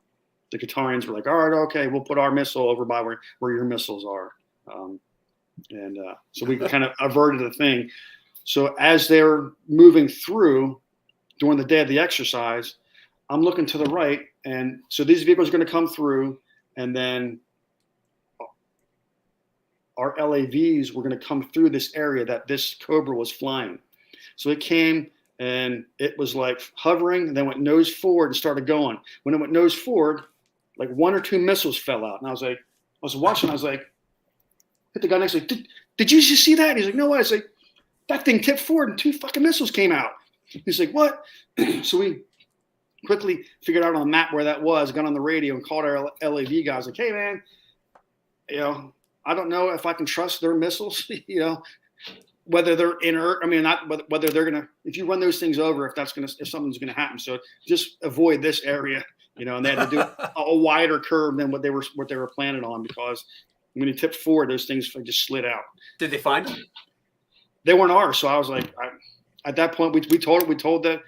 Qatarians were like, all right, okay, we'll put our missile over by where your missiles are. So we kind of averted the thing. So as they're moving through during the day of the exercise, I'm looking to the right, and so these vehicles are going to come through, and then our LAVs were going to come through this area that this Cobra was flying. So it came, and it was like hovering, and then went nose forward and started going. When it went nose forward, like one or two missiles fell out, and I was watching, I was like, hit the guy next to me, did you just see that? He's like, no, I was like, that thing tipped forward and two fucking missiles came out. He's like, what? So we quickly figured out on the map where that was, got on the radio and called our LAV guys like, hey man, I don't know if I can trust their missiles, whether they're inert. I mean, not whether they're going to, if you run those things over, if something's going to happen. So just avoid this area, and they had to do a wider curve than what they were planning on, because when you tipped forward, those things just slid out. Did they find them? They weren't ours. So I was like, at that point, we told that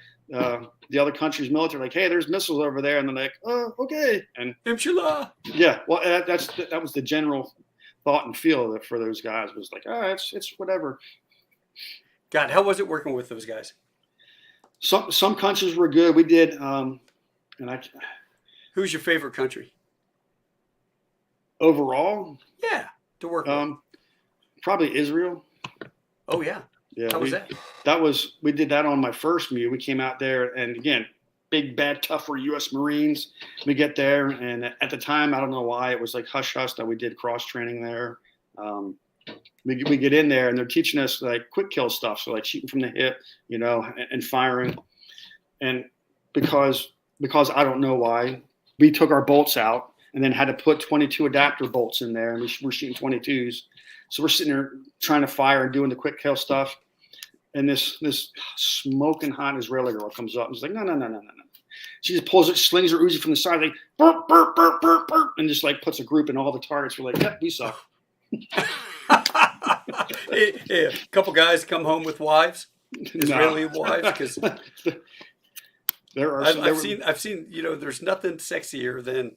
the other country's military, like, hey, there's missiles over there, and they're like, oh, okay, and Inshallah. Yeah, well, that was the general thought and feel for those guys, was like, oh, it's whatever. God, how was it working with those guys? Some countries were good. We did, Who's your favorite country? Overall? Yeah, to work with. Probably Israel. Oh yeah. Yeah, How was that? we did that on my first MEU. We came out there, and again, big bad tougher U.S. Marines. We get there, and at the time, I don't know why it was like hush hush that we did cross training there. Um, we get in there, and they're teaching us like quick kill stuff, so like shooting from the hip, and firing. And because I don't know why, we took our bolts out and then had to put 22 adapter bolts in there, and we're shooting 22s. So we're sitting there trying to fire and doing the quick kill stuff. And this smoking hot Israeli girl comes up and she's like, no. She just pulls it, slings her Uzi from the side, like burp, burp, burp, burp, burp, and just like puts a group in all the targets. We're like, yeah, we suck. A couple guys come home with wives, Israeli wives, because I've seen, there's nothing sexier than,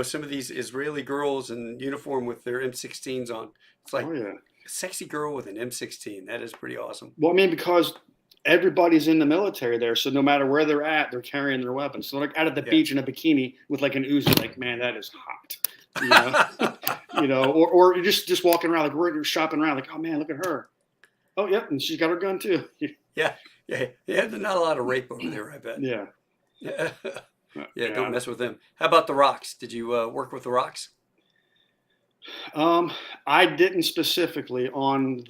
some of these Israeli girls in uniform with their M16s on. It's like, oh yeah, a sexy girl with an M16. That is pretty awesome. Well, I mean, because everybody's in the military there, so no matter where they're at, they're carrying their weapons. So like out at the beach in a bikini with like an Uzi, like, man, that is hot. Or you're just walking around, like we're shopping around, like, oh man, look at her. Oh yep, and she's got her gun too. Yeah. There's not a lot of rape over there, I bet. Yeah. Yeah, don't mess with them. How about the rocks? Did you work with the rocks? I didn't specifically when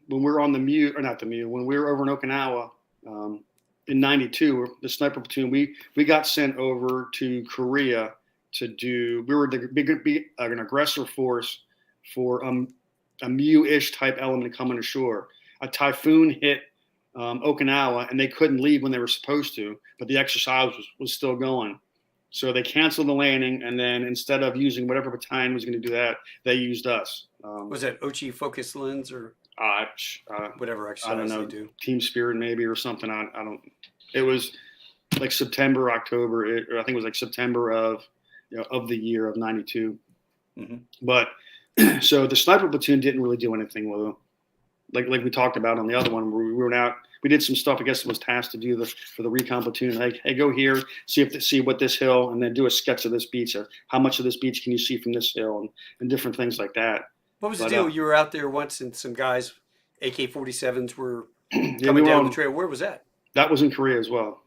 we were on the MEU, or not the MEU, when we were over in Okinawa in '92, the sniper platoon, we got sent over to Korea to do. We were an aggressor force for a MEU-ish type element coming ashore. A typhoon hit Okinawa, and they couldn't leave when they were supposed to, but the exercise was still going. So they canceled the landing, and then instead of using whatever battalion was going to do that, they used us. Was that Ochi Focus Lens or whatever exercise I don't know, they do? Team Spirit maybe or something. I don't. It was like September, October. I think it was like September of the year of '92. Mm-hmm. But so the sniper platoon didn't really do anything with them. Like we talked about on the other one, where we went out. We did some stuff. I guess it was tasked to do for the recon platoon. Like, hey, go here, see what this hill, and then do a sketch of this beach. How much of this beach can you see from this hill, and different things like that. What was the deal? You were out there once, and some guys, AK-47s, were yeah, coming down the trail. Where was that? That was in Korea as well.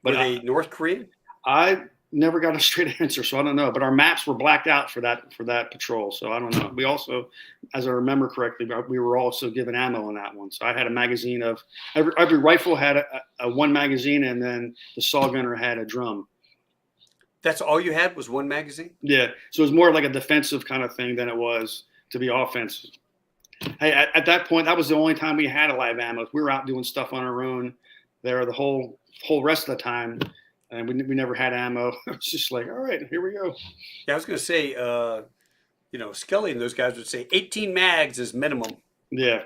But were they North Korean? I never got a straight answer, so I don't know. But our maps were blacked out for that patrol, so I don't know. We also, as I remember correctly, we were also given ammo on that one. So I had a magazine of every rifle had a one magazine, and then the saw gunner had a drum. That's all you had was one magazine? Yeah, so it was more like a defensive kind of thing than it was to be offensive. Hey, at that point, that was the only time we had a live ammo. We were out doing stuff on our own there the whole rest of the time. And we never had ammo. It was just like, all right, here we go. Yeah, I was going to say, Skelly and those guys would say 18 mags is minimum. Yeah.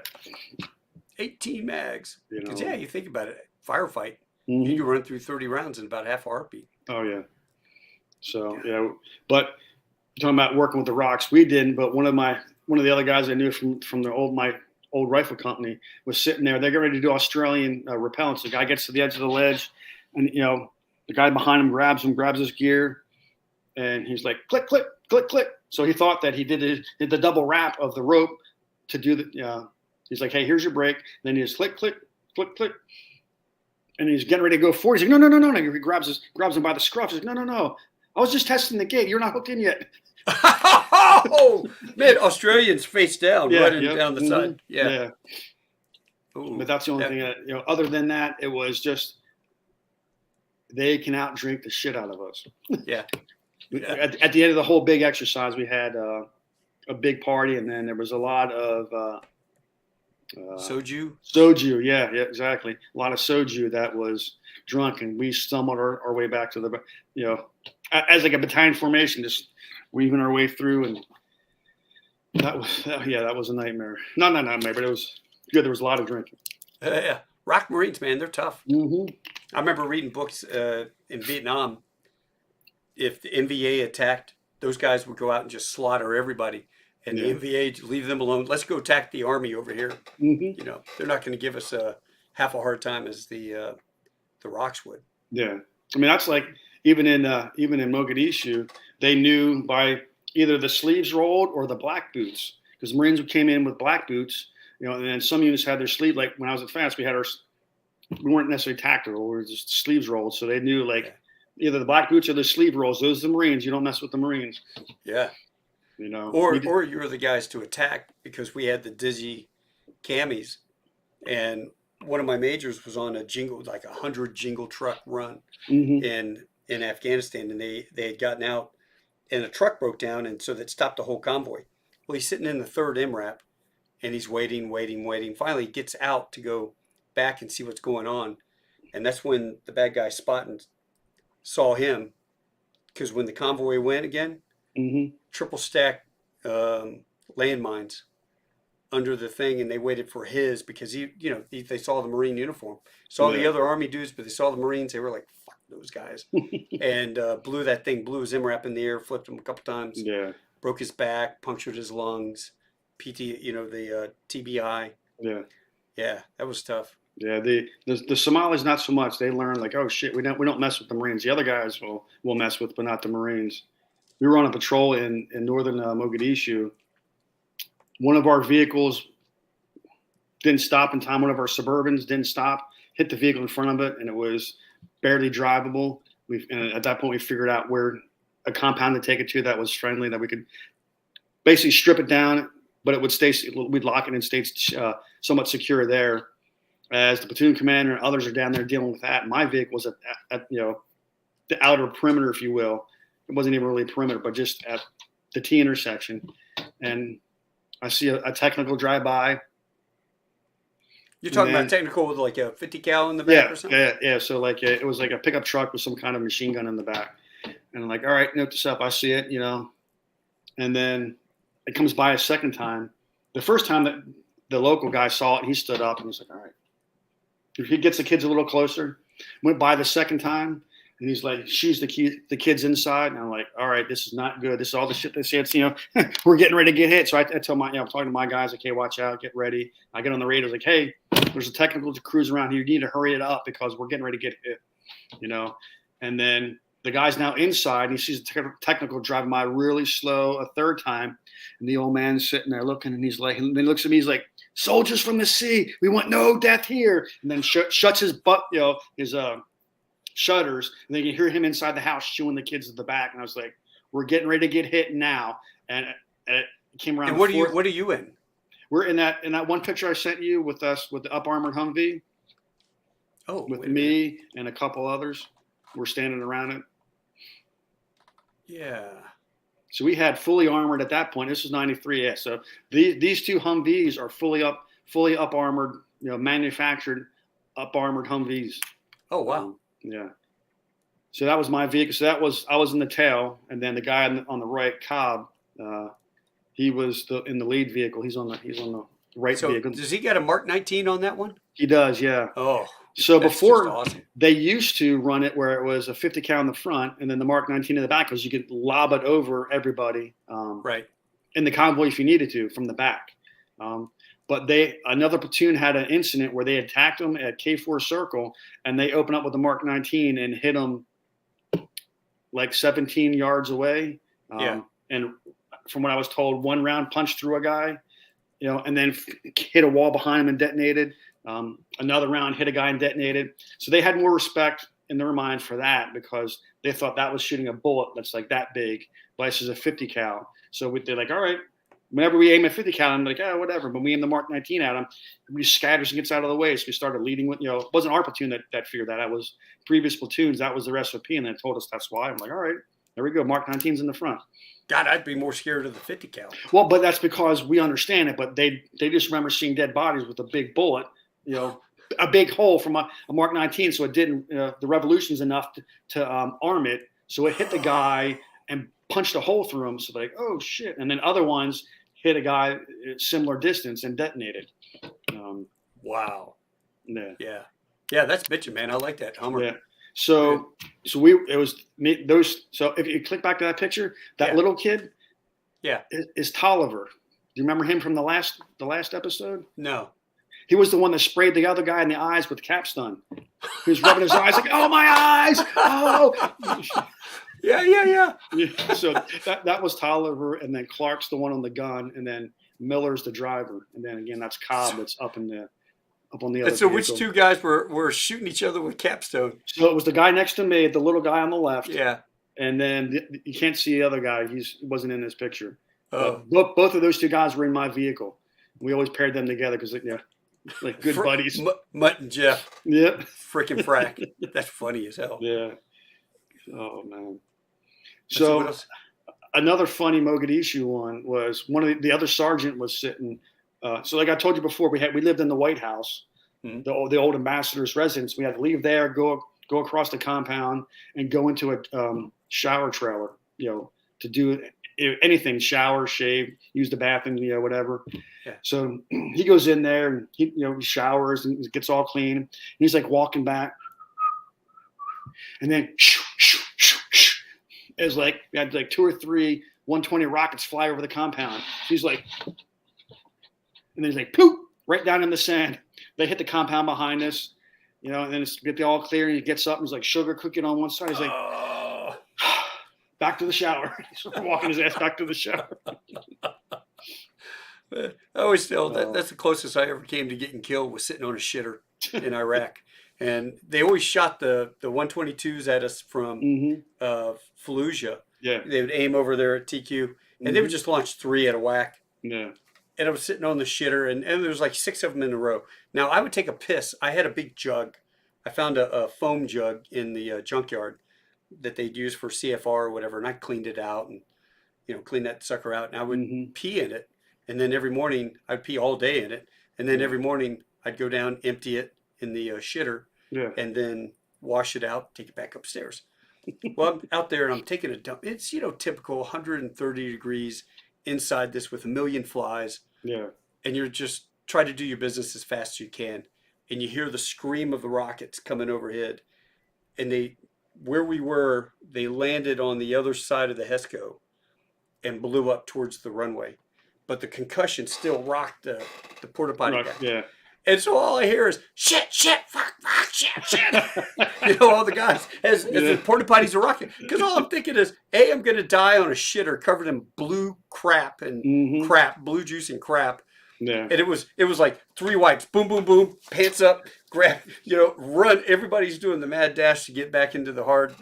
18 mags. Because, you think about it, firefight, mm-hmm. You can run through 30 rounds in about half a heartbeat. Oh, yeah. So, but talking about working with the rocks, we didn't, but one of the other guys I knew from my old rifle company was sitting there. They're getting ready to do Australian repellents. The guy gets to the edge of the ledge, and, the guy behind him grabs his gear, and he's like, click, click, click, click. So he thought that he did the double wrap of the rope to do the, he's like, hey, here's your break. Then he just click, click, click, click. And he's getting ready to go forward. He's like, no. He grabs him by the scruff. He's like, no. I was just testing the gate. You're not hooked in yet. Oh, man, Australians face down, running down the mm-hmm. side. Yeah. Ooh, but that's the only thing that, other than that, it was just, they can outdrink the shit out of us. Yeah. At the end of the whole big exercise, we had a big party, and then there was a lot of soju. Soju, yeah, exactly. A lot of soju that was drunk, and we stumbled our way back to the, as like a battalion formation, just weaving our way through, and that was a nightmare. Not a nightmare, but it was good. There was a lot of drinking. Yeah, Rock Marines, man, they're tough. Mm-hmm. I remember reading books in Vietnam. If the NVA attacked, those guys would go out and just slaughter everybody. And the NVA, leave them alone. Let's go attack the army over here. Mm-hmm. They're not going to give us half a hard time as the Rocks would. Yeah, I mean that's like even in Mogadishu, they knew by either the sleeves rolled or the black boots, because Marines who came in with black boots, And then some units had their sleeve, like when I was at FAST, we weren't necessarily tactical, we were just sleeves rolled. So they knew like either the black boots or the sleeve rolls, those are the Marines. You don't mess with the Marines. Yeah. Or you were the guys to attack, because we had the dizzy camis, and one of my majors was on a 100 jingle truck run in Afghanistan, and they had gotten out and a truck broke down, and so that stopped the whole convoy. Well, he's sitting in the third MRAP, and he's waiting. Finally, he gets out to go back and see what's going on, and that's when the bad guy saw him, because when the convoy went again, triple stack landmines under the thing, and they waited for his, because they saw the Marine uniform, saw the other Army dudes, but they saw the Marines. They were like, "Fuck those guys," and blew his MRAP in the air, flipped him a couple times, broke his back, punctured his lungs, the TBI. Yeah, that was tough. Yeah, the Somalis not so much. They learn like, oh shit, we don't mess with the Marines. The other guys will mess with, but not the Marines. We were on a patrol in northern Mogadishu. One of our vehicles didn't stop in time. One of our Suburbans didn't stop, hit the vehicle in front of it, and it was barely drivable. And at that point, we figured out where a compound to take it to that was friendly, that we could basically strip it down, but it would stay. We'd lock it and stay somewhat secure there. As the platoon commander and others are down there dealing with that, my vehicle was at the outer perimeter, if you will. It wasn't even really a perimeter, but just at the T intersection. And I see a technical drive by. You're talking about technical with like a 50 cal in the back or something? Yeah. So like it was like a pickup truck with some kind of machine gun in the back. And I'm like, all right, note this up. I see it, And then it comes by a second time. The first time that the local guy saw it, he stood up and he's like, all right. He gets the kids a little closer. Went by the second time, and he's like, she's the kids inside. And I'm like, all right, this is not good. This is all the shit they say. It's, we're getting ready to get hit. So I tell I'm talking to my guys, like, hey, watch out, get ready. I get on the radio, like, hey, there's a technical cruise around here. You need to hurry it up because we're getting ready to get hit, And then the guy's now inside, and he sees the technical driving by really slow a third time. And the old man's sitting there looking, and he's like, and he looks at me, he's like, soldiers from the sea, we want no death here. And then shuts his his shutters, and then you hear him inside the house shooing the kids at the back. And I was like, we're getting ready to get hit now. And it came around. And what are you in? We're in that one picture I sent you with us with the up armored Humvee. Oh, with me and a couple others. We're standing around it. Yeah. So we had fully armored at that point. This was 93. Yeah. So these two Humvees are fully up armored, manufactured up armored Humvees. Oh, wow. Yeah. So that was my vehicle. So I was in the tail, and then the guy on the right, Cobb, he was in the lead vehicle. He's on the right vehicle. Does he got a Mark 19 on that one? He does, yeah. Oh. So before, awesome. They used to run it where it was a 50 cal in the front and then the Mark 19 in the back, because you could lob it over everybody right in the convoy if you needed to from the back. But another platoon had an incident where they attacked them at K4 Circle, and they opened up with the Mark 19 and hit them like 17 yards away. And from what I was told, one round punched through a guy, and then hit a wall behind him and detonated. Another round hit a guy and detonated. So they had more respect in their mind for that, because they thought that was shooting a bullet that's like that big. But this is a 50 cal. So they're like, all right, whenever we aim at 50 cal, I'm like, oh, whatever. But we aim the Mark 19 at him, he scatters and gets out of the way. So we started leading with, it wasn't our platoon that figured that. That was previous platoons. That was the SOP. And they told us that's why. I'm like, all right, there we go. Mark 19's in the front. God, I'd be more scared of the 50 cal. Well, but that's because we understand it. But they just remember seeing dead bodies with a big bullet. A big hole from a Mark 19, so it didn't. The revolution's enough to arm it, so it hit the guy and punched a hole through him. So they're like, oh shit! And then other ones hit a guy at similar distance and detonated. Wow. Yeah. That's bitchin', man. I like that Hummer. Yeah. So it was those. So if you click back to that picture, that little kid, is Tolliver. Do you remember him from the last episode? No. He was the one that sprayed the other guy in the eyes with capstone. He was rubbing his eyes like, oh, my eyes. Oh. Yeah. So that was Tolliver. And then Clark's the one on the gun. And then Miller's the driver, and then again that's Cobb that's up on the other And so which vehicle. two guys were shooting each other with capstone? So it was the guy next to me, the little guy on the left, Yeah. and then you can't see the other guy. He wasn't in this picture. Oh. But both of those two guys were in my vehicle. We always paired them together because like good buddies. Mutt and Jeff. Yep. Freaking frack. That's funny as hell. Yeah. Oh man. So what So else? another funny Mogadishu one was one of the other sergeant was sitting. So like I told you before, we lived in the White House, Mhm. the old ambassador's residence. We had to leave there, go across the compound, and go into a shower trailer, to do anything, shower, shave, use the bathroom, whatever. Yeah. So he goes in there and he showers and gets all clean. And he's like walking back, and then it's like we had like 2 or 3 120 rockets fly over the compound. He's like, and then he's like, poop, right down in the sand. They hit the compound behind us, and then it's get all clear. And he gets up and he's like sugar cooking on one side. He's like, back to the shower. He's walking his ass back to the shower. I always tell that's the closest I ever came to getting killed was sitting on a shitter in Iraq. And they always shot the 122s at us from Fallujah. Yeah. They would aim over there at TQ, and they would just launch 3 at a whack. Yeah. And I was sitting on the shitter, and there was like 6 of them in a row. Now, I would take a piss. I had a big jug. I found a foam jug in the junkyard that they'd use for CFR or whatever, and I cleaned it out and, cleaned that sucker out. And I would pee in it. And then every morning, I'd pee all day in it. And then every morning, I'd go down, empty it in the shitter, and then wash it out, take it back upstairs. Well, I'm out there and I'm taking a dump. It's, typical 130 degrees inside this with a million flies. Yeah. And you're just trying to do your business as fast as you can. And you hear the scream of the rockets coming overhead. And where we were, they landed on the other side of the HESCO and blew up towards the runway. But the concussion still rocked the porta potty guy. Yeah. And so all I hear is shit, fuck, shit. All the guys as the porta potties are rocking. Because all I'm thinking is, A, I'm going to die on a shitter covered in blue crap and blue juice and crap. Yeah. And it was like 3 wipes, boom, boom, boom, pants up, grab, run. Everybody's doing the mad dash to get back into the hard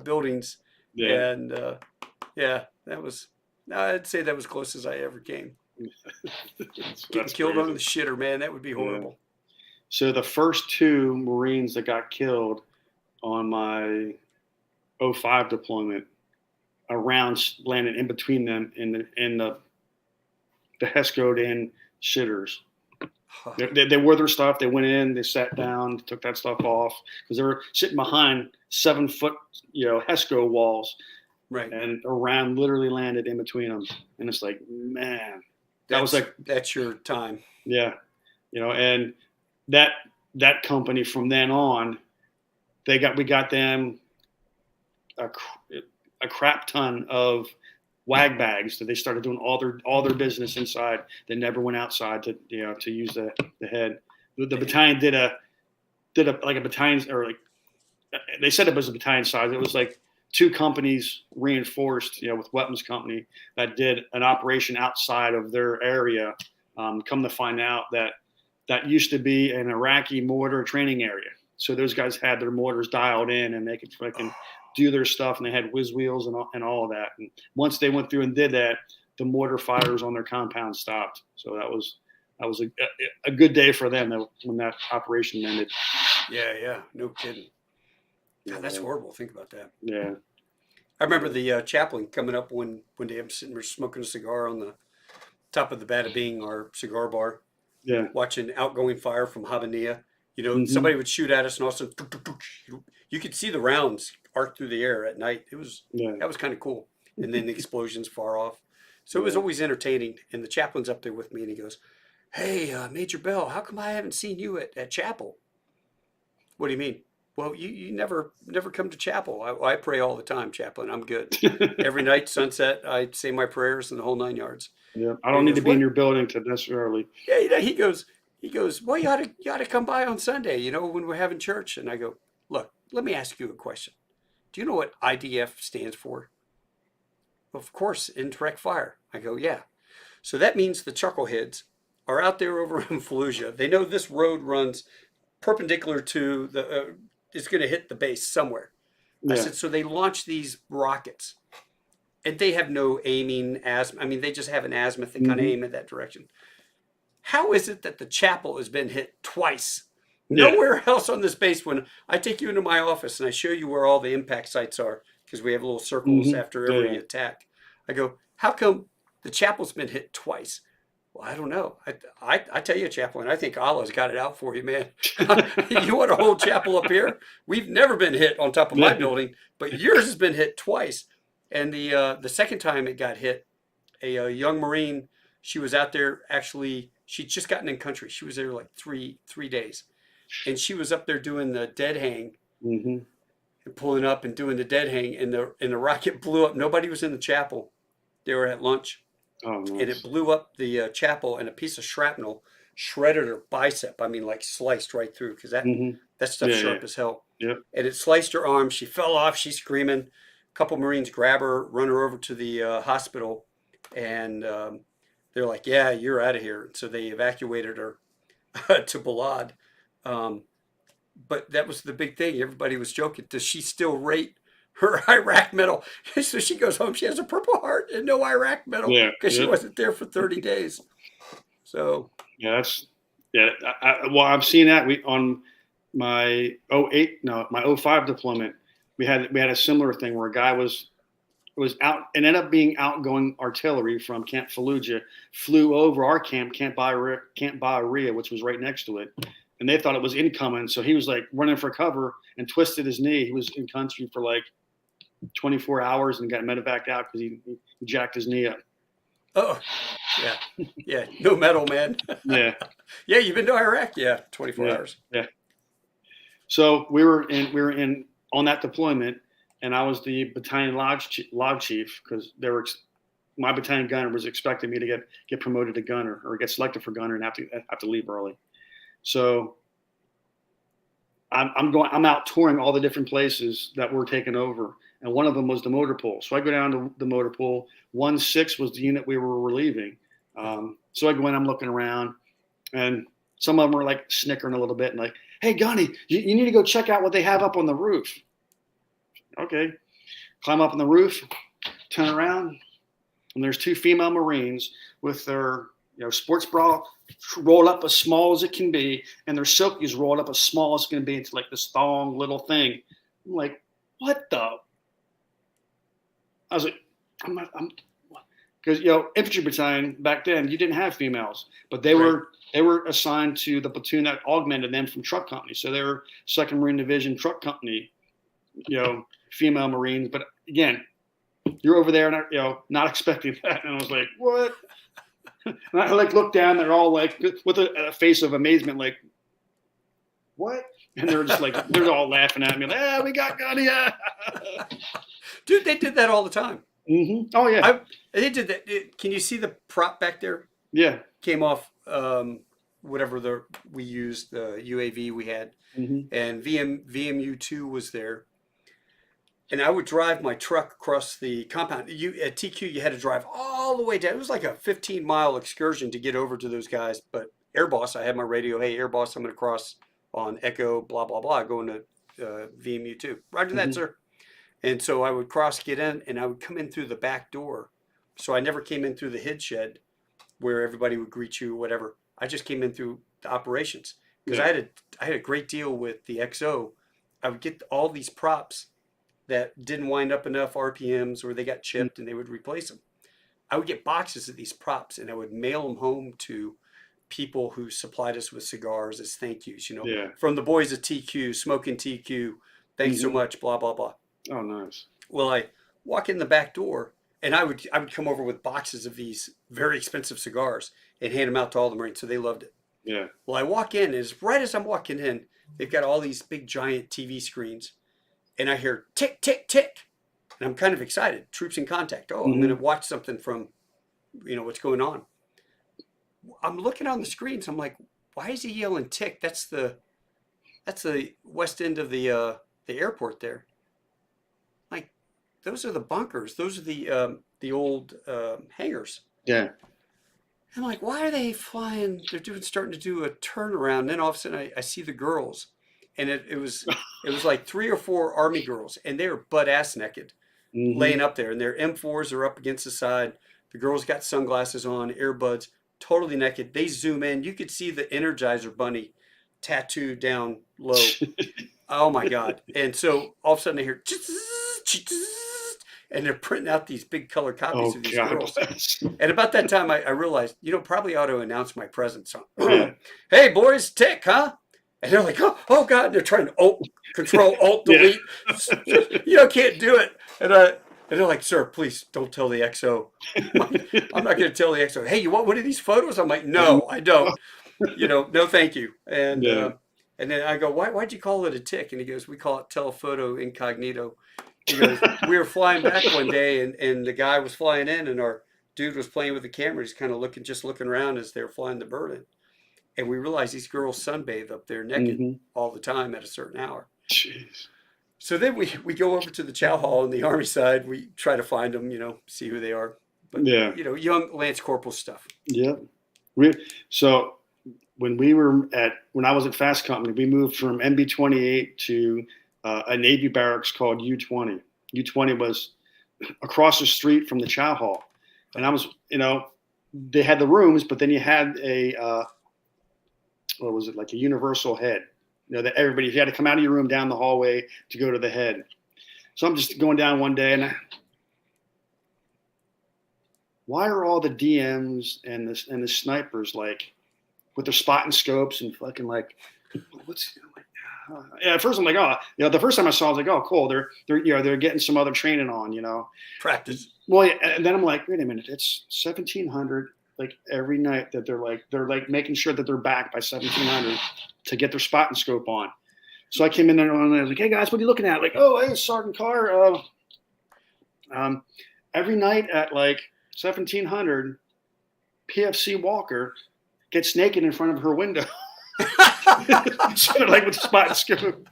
buildings. Yeah. And I'd say that was close as I ever came. Getting killed crazy. on the shitter, man, that would be horrible. Yeah. So the first 2 Marines that got killed on my 05 deployment, a round landed in between them in the HESCO'd in shitters. They wore their stuff. They went in. They sat down. Took that stuff off because they were sitting behind 7-foot, HESCO walls. Right. And a round literally landed in between them, and it's like, man, that's your time. Yeah, and that company from then on, we got them a crap ton of wag bags that they started doing all their business inside. They never went outside to use the head. The battalion did a battalion, or like they said it was a battalion size. It was like 2 companies reinforced, with weapons company that did an operation outside of their area. Come to find out that used to be an Iraqi mortar training area. So those guys had their mortars dialed in and they could fucking do their stuff, and they had whiz wheels and all of that. And once they went through and did that, the mortar fires on their compound stopped. So that was a good day for them when that operation ended. Yeah, no kidding. God, that's horrible. Think about that. Yeah. I remember the chaplain coming up one day. I'm sitting there smoking a cigar on the top of the Bada Bing, our cigar bar. Yeah. Watching outgoing fire from Habanilla. Somebody would shoot at us, and all of a sudden, you could see the rounds arc through the air at night. That was kind of cool. And then the explosions far off. So it was always entertaining. And the chaplain's up there with me, and he goes, "Hey, Major Bell, how come I haven't seen you at chapel?" "What do you mean?" "Well, you never come to chapel." I pray all the time, chaplain. I'm good. Every night, sunset, I say my prayers and the whole 9 yards. Yeah, I don't need to be in your building to necessarily. Yeah, he goes, "Well, you ought to come by on Sunday, when we're having church." And I go, "Look, let me ask you a question. Do you know what IDF stands for?" "Of course, indirect fire." I go, "Yeah." So that means the chuckleheads are out there over in Fallujah. They know this road runs perpendicular to it's going to hit the base somewhere. I Yeah. said, so they launch these rockets and they have no aiming azimuth. I mean, they just have an azimuth that kind of Hmm. aim in that direction. How is it that the chapel has been hit twice? Yeah. Nowhere else on this base. When I take you into my office and I show you where all the impact sites are, because we have little circles Hmm. after Yeah. every Yeah. attack, I go, how come the chapel's been hit twice? Well, I don't know. I tell you, chaplain, I think Allah's got it out for you, man. You want a whole chapel up here? We've never been hit on top of my Yeah. building, but yours has been hit twice. And the second time it got hit, a young Marine, she was out there actually. She'd just gotten in country. She was there like three days, and she was up there doing the dead hang Hmm. and pulling up and doing the dead hang, and the rocket blew up. Nobody was in the chapel. They were at lunch, Oh, and it nice. blew up the chapel, and a piece of shrapnel shredded her bicep. I mean, like sliced right through, because Hmm. that stuff's Yeah. Yeah. sharp as hell. Yep. And it sliced her arm. She fell off. She's screaming. A couple Marines grab her, run her over to the hospital, and they're like, "Yeah, you're out of here." So they evacuated her to Balad. Um, but that was the big thing. Everybody was joking. Does she still rate her Iraq medal? So she goes home. She has a Purple Heart and no Iraq medal Yeah. because she Yep. wasn't there for 30 days. So, Yeah. That's yeah. Well, I'm seeing that on my '08, no, my '05 deployment. We had a similar thing where a guy was out and ended up being outgoing artillery from Camp Fallujah, flew over our Camp Bahria, which was right next to it, and they thought it was incoming. So he was like running for cover and twisted his knee. He was in country for like 24 hours and got medevaced out because he jacked his knee up. oh, yeah. Yeah. No medal, man. Yeah, Yeah. You've been to Iraq? Yeah. 24 yeah, hours. yeah. So we were in on that deployment, and I was the battalion lodge chief because my battalion gunner was expecting me to get promoted to gunner or get selected for gunner and have to leave early. So I'm out touring all the different places that were taken over, and one of them was the motor pool. So I go down to the motor pool. 1-6 was the unit we were relieving. So I go in, I'm looking around, and some of them were like snickering a little bit and like, "Hey, Gunny, you need to go check out what they have up on the roof." Okay, climb up on the roof, turn around, and there's two female Marines with their sports bra rolled up as small as it can be, and their silkies rolled up as small as it can be into like this thong little thing. I'm like, what the? I was like, I'm because infantry battalion back then you didn't have females, but they Right. were assigned to the platoon that augmented them from truck company. So they were 2nd Marine Division truck company, female Marines. But again, you're over there, not expecting that, and I was like, what? And I looked down. They're all like with a face of amazement, like, what? And they're just like they're all laughing at me, like, "Ah, we got Gunny!" Yeah. Dude, they did that all the time. Mm-hmm. Oh yeah, They did that. Can you see the prop back there? yeah. Came off whatever we used, the UAV we had, Mm-hmm. and VMU2 was there. And I would drive my truck across the compound. At TQ, you had to drive all the way down. It was like a 15-mile excursion to get over to those guys. But Air Boss, I had my radio. Hey, Air Boss, I'm going to cross on Echo, blah, blah, blah, going to VMU2. Roger that, Mm-hmm. sir. And so I would get in, and I would come in through the back door. So I never came in through the hid shed where everybody would greet you or whatever. I just came in through the operations because Yeah. I had a great deal with the XO. I would get all these props that didn't wind up enough RPMs or they got chipped and they would replace them. I would get boxes of these props and I would mail them home to people who supplied us with cigars as thank yous, Yeah. from the boys at TQ, smoking TQ. Thanks so Mm-hmm. much, blah, blah, blah. Oh, nice. Well, I walk in the back door and I would come over with boxes of these very expensive cigars and hand them out to all the Marines. So they loved it. Yeah. Well, I walk in, and right as I'm walking in, they've got all these big giant TV screens. And I hear tick, tick, tick. And I'm kind of excited. Troops in contact. Oh, I'm going to watch something from, what's going on. I'm looking on the screens. I'm like, why is he yelling tick? That's the west end of the airport there. Like, those are the bunkers. Those are the old hangars. Yeah. I'm like, why are they flying? They're starting to do a turnaround. And then all of a sudden I see the girls, and it was like 3 or 4 Army girls, and they were butt ass naked, Mm-hmm. laying up there, and their M4s are up against the side. The girls got sunglasses on, earbuds, totally naked. They zoom in. You could see the Energizer Bunny tattooed down low. Oh my God. And so all of a sudden I hear, and they're printing out these big color copies Oh of these God girls. bless. And about that time, I realized, probably ought to announce my presence. Yeah. Hey, boys, tick, huh? And they're like, oh God. And they're trying to control, alt, Yeah. delete. Can't do it. And they're like, sir, please don't tell the XO. I'm not going to tell the XO, hey, you want one of these photos? I'm like, no, I don't. No, thank you. Yeah. And then I go, why'd you call it a tick? And he goes, we call it telephoto incognito. He goes, we were flying back one day, and the guy was flying in, and our dude was playing with the camera. He's kind of looking around as they were flying the bird in. And we realized these girls sunbathe up there naked Mm-hmm. all the time at a certain hour. Jeez. So then we go over to the chow hall on the Army side. We try to find them, see who they are. But, Yeah. young Lance Corporal stuff. Yeah. So when I was at Fast Company, we moved from MB-28 to a Navy barracks called U-20. U-20 was across the street from the chow hall, and I was, they had the rooms, but then you had what was it, like a universal head, that everybody, you had to come out of your room down the hallway to go to the head. So I'm just going down one day, and why are all the DMs and the snipers like with their spotting scopes and fucking like, what's yeah, at first I'm like, oh, the first time I saw it, I was like, oh, cool. They're getting some other training on, Practice. Well, yeah, and then I'm like, wait a minute, it's 1700 like every night that they're like making sure that they're back by 1700 to get their spotting scope on. So I came in there and I was like, hey guys, what are you looking at? Like, oh, hey, Sergeant Carr. Every night at like 1700, PFC Walker gets naked in front of her window. Sort of like with the spot and scoop.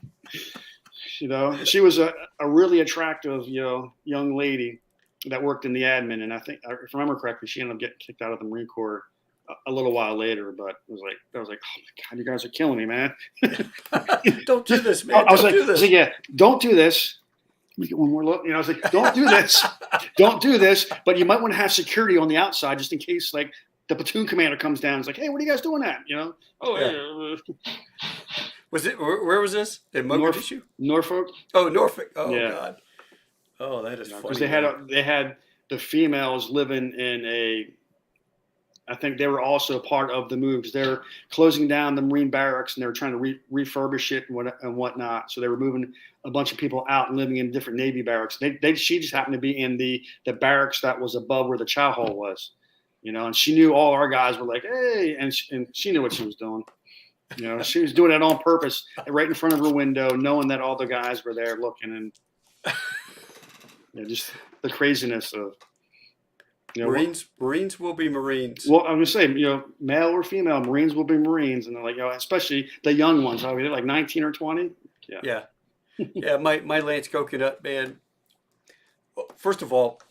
She was a really attractive, young lady that worked in the admin, and I think, if I remember correctly, she ended up getting kicked out of the Marine Corps a little while later. But I was like, oh my God, you guys are killing me, man. Don't do this, man. I was like, yeah, don't do this. Let me get one more look. I was like, don't do this. Don't do this. But you might want to have security on the outside just in case, like, the platoon commander comes down. It's like, hey, what are you guys doing at? Oh, yeah. Was it? Where was this? In Mogadishu? Norfolk. Oh, Norfolk. Oh, yeah. God. Oh, that is funny. Because they had the females living in I think they were also part of the move because they're closing down the Marine barracks and they were trying to refurbish it and whatnot. So they were moving a bunch of people out and living in different Navy barracks. She just happened to be in the barracks that was above where the chow hall was, and she knew all our guys were like, hey, and she knew what she was doing. She was doing it on purpose, right in front of her window, knowing that all the guys were there looking, and just the craziness of Marines will be Marines. Well, I'm gonna say, male or female, Marines will be Marines, and they're like, especially the young ones. They're like 19 or 20. Yeah. Yeah. My Lance Coconut, man. Well, first of all,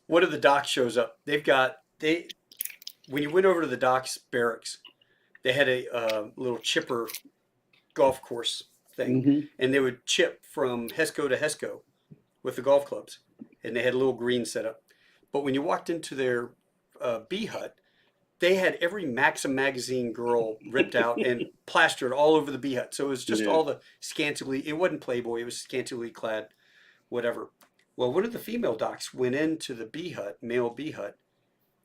one of the docks shows up. When you went over to the docks barracks, they had a little chipper golf course thing, Mm-hmm. and they would chip from HESCO to HESCO with the golf clubs, and they had a little green set up. But when you walked into their B hut, they had every Maxim magazine girl ripped out and plastered all over the B hut. So it was just all the scantily, it wasn't Playboy, it was scantily clad, whatever. Well, one of the female docs went into the B hut, male B hut,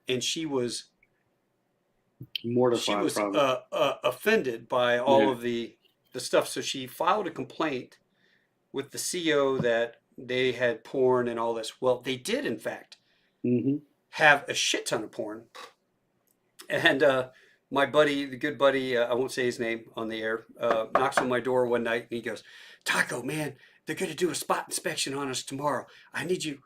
and she was mortified. She was offended by all of the stuff. So she filed a complaint with the CO that they had porn and all this. Well, they did, in fact, have a shit ton of porn. And my buddy, the good buddy, I won't say his name on the air, knocks on my door one night and he goes, Taco, man, they're going to do a spot inspection on us tomorrow. I need you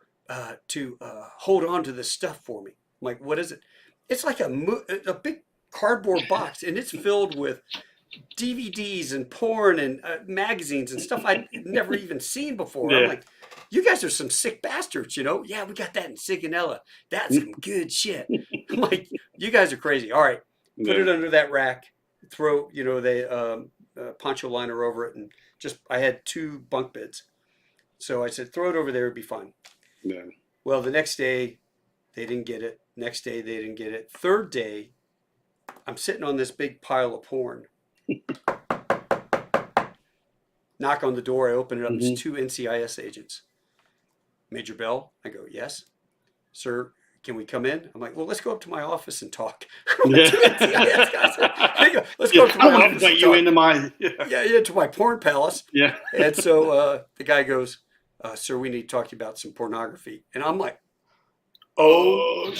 to hold on to this stuff for me. I'm like, what is it? It's like a big cardboard box, and it's filled with DVDs and porn and magazines and stuff I'd never even seen before. I'm like, you guys are some sick bastards, you know? Yeah, we got that in Sigonella. That's some good shit. I'm like, you guys are crazy. All right, put Yeah. it under that rack, throw, you know, the poncho liner over it, and just, I had 2 bunk beds. So I said, throw it over there, it'd be fine. Yeah. Well, the next day, they didn't get it. Next day, they didn't get it. Third day, I'm sitting on this big pile of porn. Knock on the door, I open it up, it's 2 NCIS agents. Major Bell? I go, yes. Sir, can we come in? I'm like, well, let's go up to my office and talk. Yeah. 2 NCIS guys. They go, let's go up to my I want to office invite and you talk. into my. Yeah, to my porn palace. Yeah. And so the guy goes, sir, we need to talk to you about some pornography. And I'm like, oh,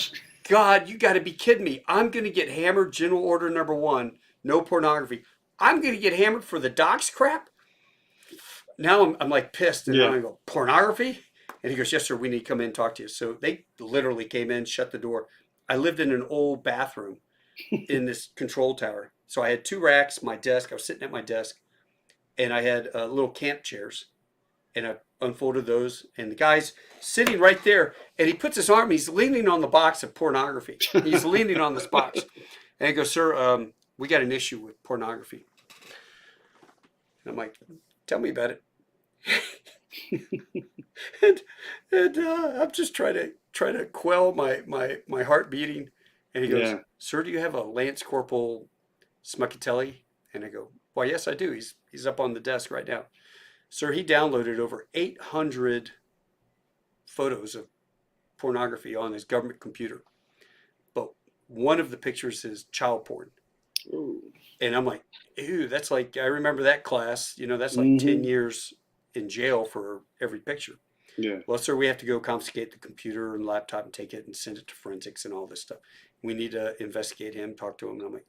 God, you got to be kidding me. I'm going to get hammered, general order number 1, no pornography. I'm going to get hammered for the docs crap? Now I'm like pissed. And Yeah. I go, pornography? And he goes, yes, sir, we need to come in and talk to you. So they literally came in, shut the door. I lived in an old bathroom in this control tower. So I had 2 racks, my desk. I was sitting at my desk. And I had little camp chairs. And I unfolded those. And the guy's sitting right there. And he puts his arm, he's leaning on the box of pornography. He's leaning on this box. And he goes, sir, we got an issue with pornography. And I'm like, tell me about it. and I'm just trying to quell my heart beating. And he goes, sir, do you have a Lance Corporal Smuckatelli? And I go, why, yes, I do. He's up on the desk right now. Sir, he downloaded over 800 photos of pornography on his government computer. But one of the pictures is child porn. Ooh. And I'm like, ew, that's like, I remember that class, you know, that's like 10 years in jail for every picture. Yeah. Well, sir, we have to go confiscate the computer and laptop and take it and send it to forensics and all this stuff. We need to investigate him, talk to him. And I'm like,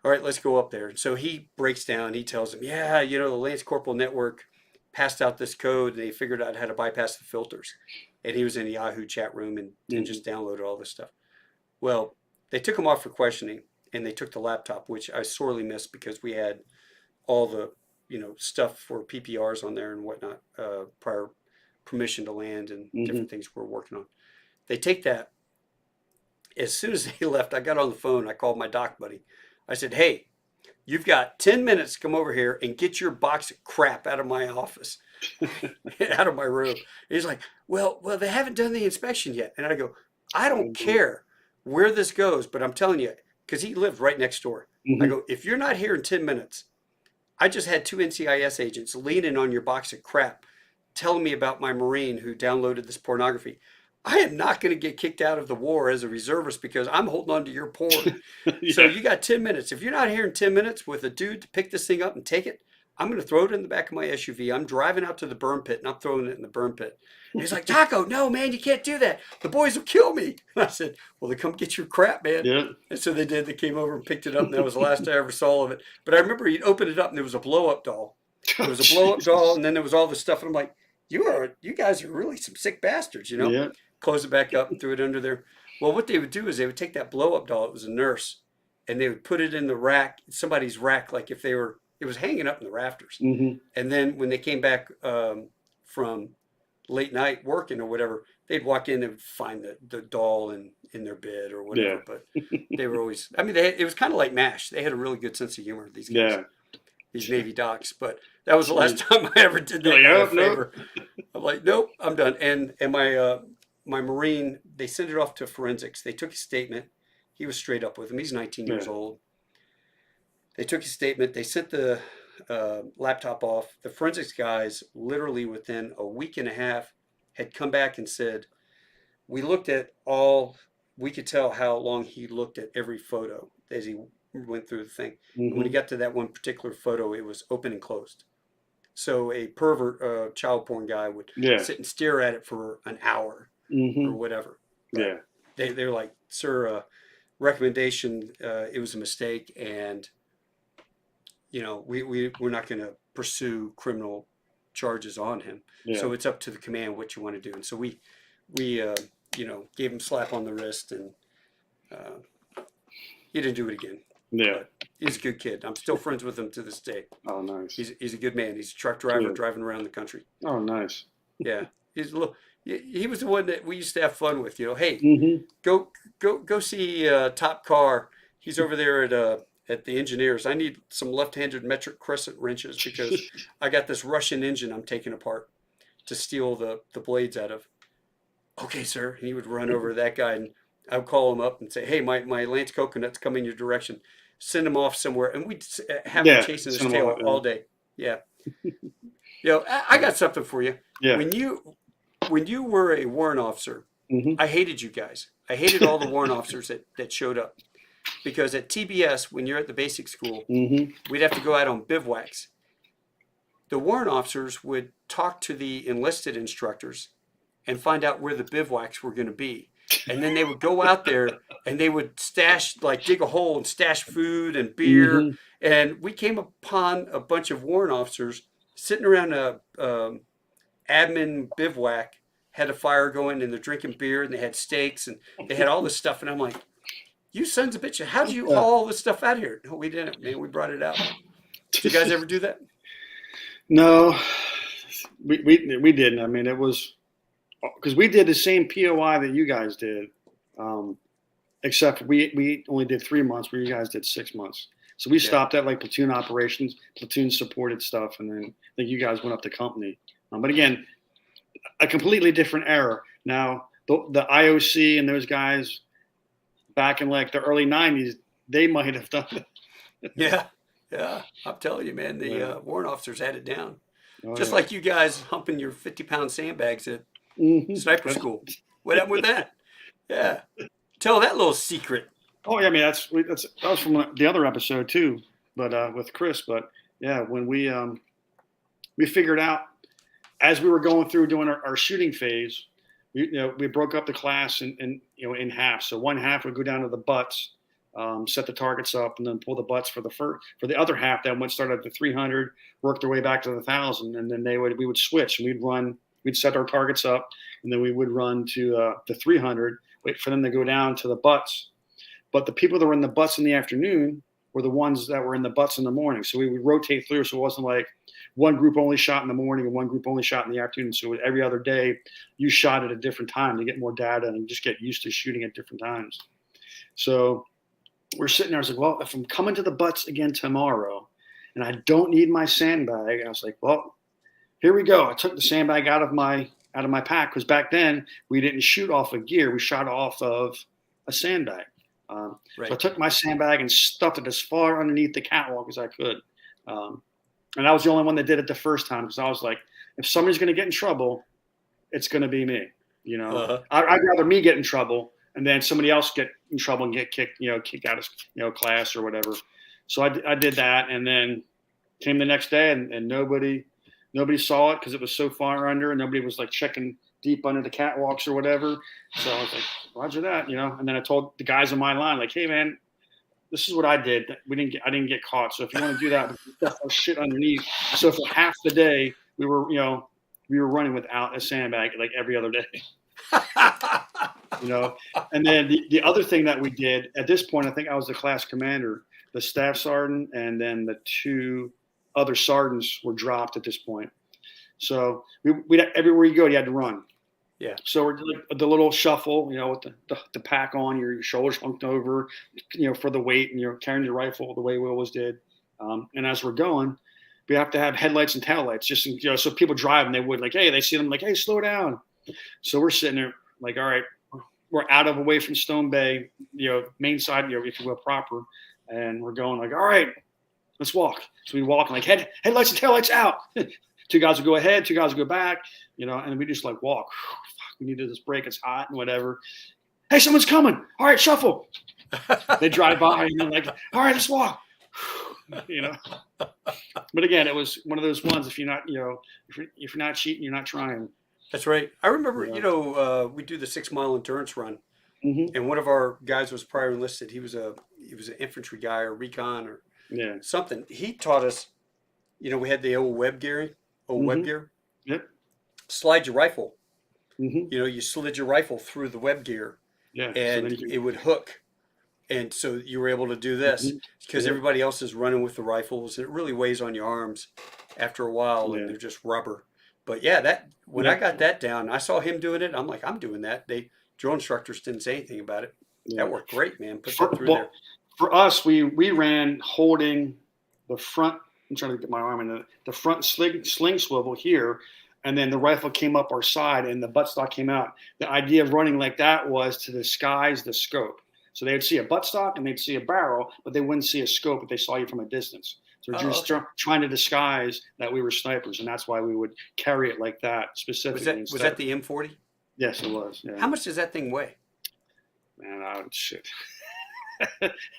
all right, let's go up there. And so he breaks down. He tells him, yeah, you know, the Lance Corporal Network passed out this code. And they figured out how to bypass the filters. And he was in the Yahoo chat room and just downloaded all this stuff. Well, they took him off for questioning. And they took the laptop, which I sorely missed because we had all the, you know, stuff for PPRs on there and whatnot, prior permission to land and different things we're working on. They take that. As soon as they left, I got on the phone. I called my doc buddy. I said, hey, you've got 10 minutes to come over here and get your box of crap out of my office, out of my room. And he's like, well, they haven't done the inspection yet. And I go, I don't care where this goes, but I'm telling you, because he lived right next door. I go, if you're not here in 10 minutes, I just had 2 NCIS agents leaning on your box of crap, telling me about my Marine who downloaded this pornography. I am not going to get kicked out of the war as a reservist because I'm holding on to your porn. So you got 10 minutes. If you're not here in 10 minutes with a dude to pick this thing up and take it, I'm going to throw it in the back of my SUV. I'm driving out to the burn pit and I'm throwing it in the burn pit. And he's like, Taco, no, man, you can't do that. The boys will kill me. And I said, well, then come get your crap, man. Yeah. And so they did. They came over and picked it up. And that was the last I ever saw of it. But I remember he'd opened it up and there was a blow-up doll. There was a blow-up doll and then there was all this stuff. And I'm like, you guys are really some sick bastards, you know? Yeah. Close it back up and threw it under there. Well, what they would do is they would take that blow-up doll. It was a nurse. And they would put it in the rack, somebody's rack, like if they were, it was hanging up in the rafters. And then when they came back from late night working or whatever, they'd walk in and find the doll in their bed or whatever. But they were always, I mean, it was kind of like MASH. They had a really good sense of humor, these guys, these Navy docs. But that was the last time I ever did that kind of favor. I'm like, nope, I'm done. And my Marine, they sent it off to forensics. They took his statement. He was straight up with him. He's 19 years old. They took his statement. They sent the laptop off. The forensics guys, literally within a week and a half, had come back and said, we looked at we could tell how long he looked at every photo as he went through the thing. And when he got to that one particular photo, it was open and closed. So a pervert child porn guy would sit and stare at it for an hour or whatever. But they're like, sir, recommendation, it was a mistake, and you know, we're not going to pursue criminal charges on him. So it's up to the command what you want to do. And so we you know, gave him a slap on the wrist, and he didn't do it again. But he's a good kid. I'm still friends with him to this day. Oh, nice. He's a good man. He's a truck driver driving around the country. Oh, nice. Yeah. He's a little. He was the one that we used to have fun with. Hey, Hmm. go see Top Carr. He's over there at the engineers. I need some left-handed metric crescent wrenches because I got this Russian engine I'm taking apart to steal the blades out of. Okay, sir. And he would run over to that guy, and I would call him up and say, hey, my Lance coconut's coming your direction. Send him off somewhere, and we'd have him Yeah, chasing his cinema. tail all day. Yeah. I got something for you. Yeah. When you were a warrant officer, Hmm. I hated you guys. I hated all the warrant officers that showed up because at TBS, when you're at the basic school, Hmm. we'd have to go out on bivouacs. The warrant officers would talk to the enlisted instructors and find out where the bivouacs were going to be. And then they would go out there and they would dig a hole and stash food and beer. Hmm. And we came upon a bunch of warrant officers sitting around a admin bivouac, had a fire going, and they're drinking beer, and they had steaks, and they had all this stuff. And I'm like, you sons of bitches, how did you Yeah. haul all this stuff out here? No, we didn't, man. We brought it out. Did you guys ever do that? No, we didn't. I mean, it was because we did the same POI that you guys did, except we only did 3 months, where you guys did 6 months. So we Yeah. stopped at like platoon operations, platoon supported stuff, and then I think you guys went up to company. But again, a completely different era. Now the IOC and those guys back in like the early '90s, they might have done it. Yeah. Yeah. I'm telling you, man, the Yeah. warrant officers had it down. Oh, Just yeah. like you guys humping your 50-pound sandbags at Hmm. sniper school. What happened with that? Yeah. Tell that little secret. Oh yeah, I mean that was from the other episode too, but with Chris. But yeah, when we figured out as we were going through doing our shooting phase, we broke up the class in half. So one half would go down to the butts, set the targets up, and then pull the butts for the other half. That would start at the 300, work their way back to the 1,000, and then we would switch and we'd set our targets up, and then we would run to the 300, wait for them to go down to the butts. But the people that were in the butts in the afternoon were the ones that were in the butts in the morning. So we would rotate through. So it wasn't like one group only shot in the morning and one group only shot in the afternoon. So every other day you shot at a different time to get more data and just get used to shooting at different times. So we're sitting there. I was like, well, if I'm coming to the butts again tomorrow and I don't need my sandbag, I was like, well, here we go. I took the sandbag out of my pack because back then we didn't shoot off of gear. We shot off of a sandbag. Right. So I took my sandbag and stuffed it as far underneath the catwalk as I could. And I was the only one that did it the first time because I was like, if somebody's going to get in trouble, it's going to be me. Uh-huh. I'd rather me get in trouble and then somebody else get in trouble and get kicked out of class or whatever. So I did that, and then came the next day and nobody saw it because it was so far under, and nobody was like checking deep under the catwalks or whatever. So I was like, Roger that, And then I told the guys on my line, like, hey man, this is what I did. I didn't get caught. So if you want to do that, stuff shit underneath. So for half the day we were running without a sandbag like every other day. And then the other thing that we did at this point, I think I was the class commander, the staff sergeant, and then the two other sergeants were dropped at this point. So we everywhere you go, you had to run. Yeah. So we're doing the little shuffle, with the pack on, your shoulders hunked over, for the weight, and you're carrying your rifle the way we always did. And as we're going, we have to have headlights and taillights, just so people drive and they would like, hey, they see them like, hey, slow down. So we're sitting there like, all right, we're away from Stone Bay, main side, if you will, proper, and we're going like, all right, let's walk. So we walk like headlights and taillights out. Two guys will go ahead, two guys will go back, and we just like walk. Fuck, we needed this break. It's hot and whatever. Hey, someone's coming. All right, shuffle. They drive by and they're like, all right, let's walk. But again, it was one of those ones. If you're not, if you're not cheating, you're not trying. That's right. I remember, we do the 6 mile endurance run, Mm-hmm. and one of our guys was prior enlisted. He was an infantry guy or recon or Yeah. something. He taught us, we had the old web gear. Yep. Slide your rifle. Mm-hmm. You slid your rifle through the web gear, Yeah. and it would hook. And so you were able to do this because everybody else is running with the rifles, and it really weighs on your arms after a while, and they're just rubber. But yeah, that when I Yeah, got that down, I saw him doing it. I'm like, I'm doing that. Drill instructors didn't say anything about it. yeah. That worked great, man. Put that For, through well, there. for us, we ran holding the front. I'm trying to get my arm in the front sling swivel here, and then the rifle came up our side, and the buttstock came out. The idea of running like that was to disguise the scope. So they would see a buttstock and they'd see a barrel, but they wouldn't see a scope if they saw you from a distance. So we're Oh, just okay. trying to disguise that we were snipers, and that's why we would carry it like that specifically Was instead. that the M40? Yes, it was. Yeah, How much does that thing weigh? man, shit.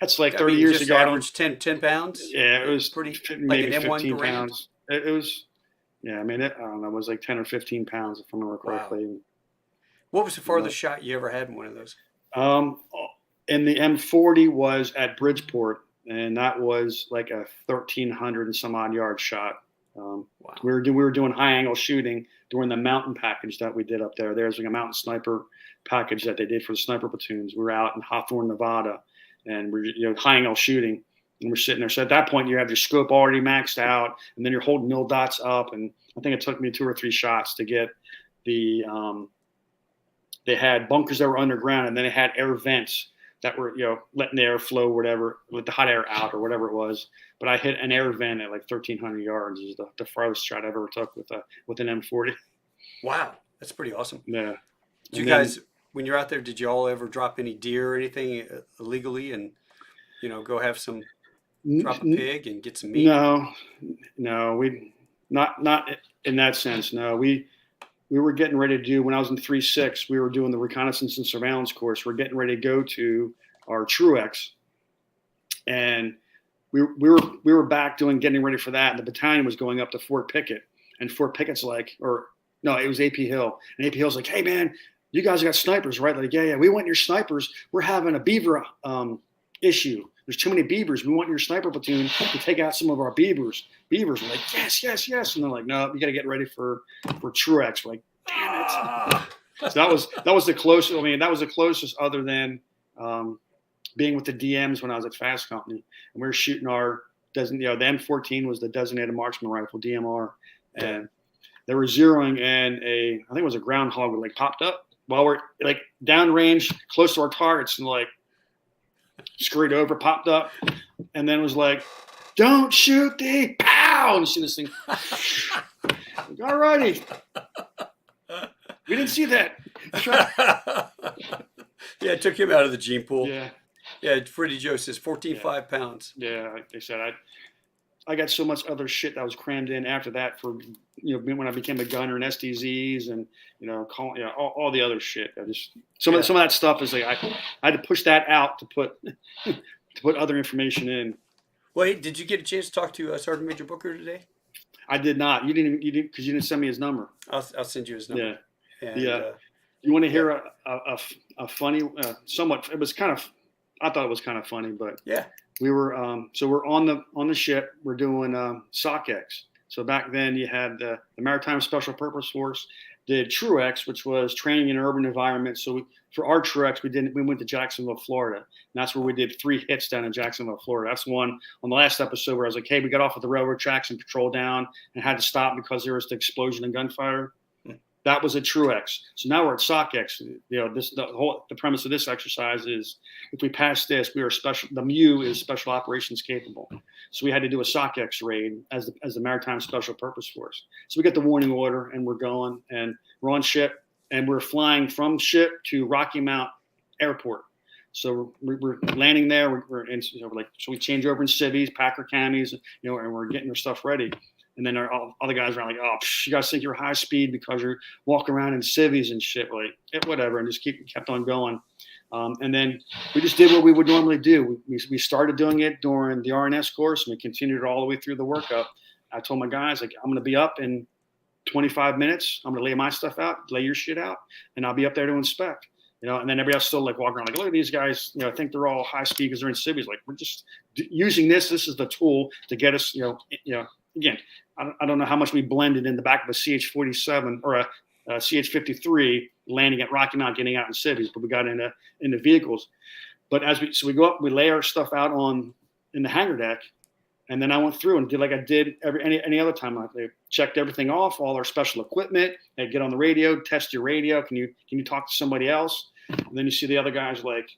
That's like I 30 mean, years just ago. average 10 pounds. Yeah, it was Pretty like an maybe M1 15 Garand. pounds. It was, yeah, I mean, I don't know, it was like 10 or 15 pounds, if I remember Wow. correctly. What was the You know, farthest shot you ever had in one of those? um, and the M40 was at Bridgeport, and that was like a 1,300 and some odd yard shot. Wow. We were doing high angle shooting during the mountain package that we did up there. There's like a mountain sniper package that they did for the sniper platoons. We were out in Hawthorne, Nevada, and we're high angle shooting, and we're sitting there. So at that point, you have your scope already maxed out, and then you're holding mil dots up. And I think it took me 2 or 3 shots to get the. They had bunkers that were underground, and then they had air vents that were letting the air flow, whatever, let the hot air out or whatever it was. But I hit an air vent at like 1,300 yards. Is the farthest shot I've ever took with an M40. Wow, that's pretty awesome. Yeah. Did you And guys, when you're out there, did you all ever drop any deer or anything illegally, and go have some drop a then pig and get some meat? no, we not in that sense. No, we were getting ready to do when I was in 3-6. We were doing the reconnaissance and surveillance course. We're getting ready to go to our Truex, and we were back getting ready for that. And the battalion was going up to Fort Pickett, and Fort Pickett's like, or no, it was AP Hill, and AP Hill's like, hey man, you guys got snipers, right? Like, yeah, we want your snipers. We're having a beaver issue. There's too many beavers. We want your sniper platoon to take out some of our beavers. Beavers are like, yes, yes, yes. And they're like, no, you got to get ready for Truex. We're like, damn it. Ah. So that was the closest. I mean, that was the closest other than being with the DMs when I was at Fast Company. And we were shooting our, the M14 was the designated marksman rifle, DMR. And they were zeroing, and I think it was a groundhog like popped up while we're like downrange, close to our targets, and like, scurried over, popped up, and then was like, don't shoot the pow, and you see this thing. All righty. We didn't see that. Yeah, it took him out of the gene pool. Yeah. Yeah, Freddie Joe says 14.5 pounds. Yeah, like they said, I got so much other shit that was crammed in after that for when I became a gunner and STZs and all the other shit. I just some of that stuff is like I had to push that out to put other information in. Well, hey, did you get a chance to talk to Sergeant Major Booker today? I did not. You didn't because you didn't send me his number. I'll send you his number. Yeah. And, you want to hear a funny, somewhat? It was kind of. I thought it was kind of funny, but yeah. We were so we're on the ship. We're doing SOCX. So back then you had the Maritime Special Purpose Force did TrueX, which was training in urban environments. So for our TrueX, we went to Jacksonville, Florida, and that's where we did 3 hits down in Jacksonville, Florida. That's one on the last episode where I was like, hey, we got off at the railroad tracks and patrol down and had to stop because there was the explosion and gunfire. That was a TrueX. So now we're at SOCX. The premise of this exercise is if we pass this, we are special. The MU is special operations capable. So we had to do a SOCX raid as the Maritime Special Purpose Force. So we get the warning order and we're going and we're on ship and we're flying from ship to Rocky Mount Airport. So we're landing there. We're in, so we change over in civvies, Packer camis, and we're getting our stuff ready. And then all the guys are like, oh, you guys think you're high speed because you're walking around in civvies and shit. Like, whatever. And just kept on going. And then we just did what we would normally do. We started doing it during the RNS course, and we continued it all the way through the workup. I told my guys, like, I'm going to be up in 25 minutes. I'm going to lay my stuff out, lay your shit out, and I'll be up there to inspect. And then everybody else still like walking around like, look at these guys, I think they're all high speed because they're in civvies. Like, we're just using this. This is the tool to get us, again, I don't know how much we blended in the back of a CH-47 or a CH-53 landing at Rocky Mount, getting out in cities, but we got into vehicles. But we go up, we lay our stuff out in the hangar deck, And then I went through and did like I did any other time. I checked everything off, all our special equipment. Hey, get on the radio, test your radio. Can you talk to somebody else? And then you see the other guys like,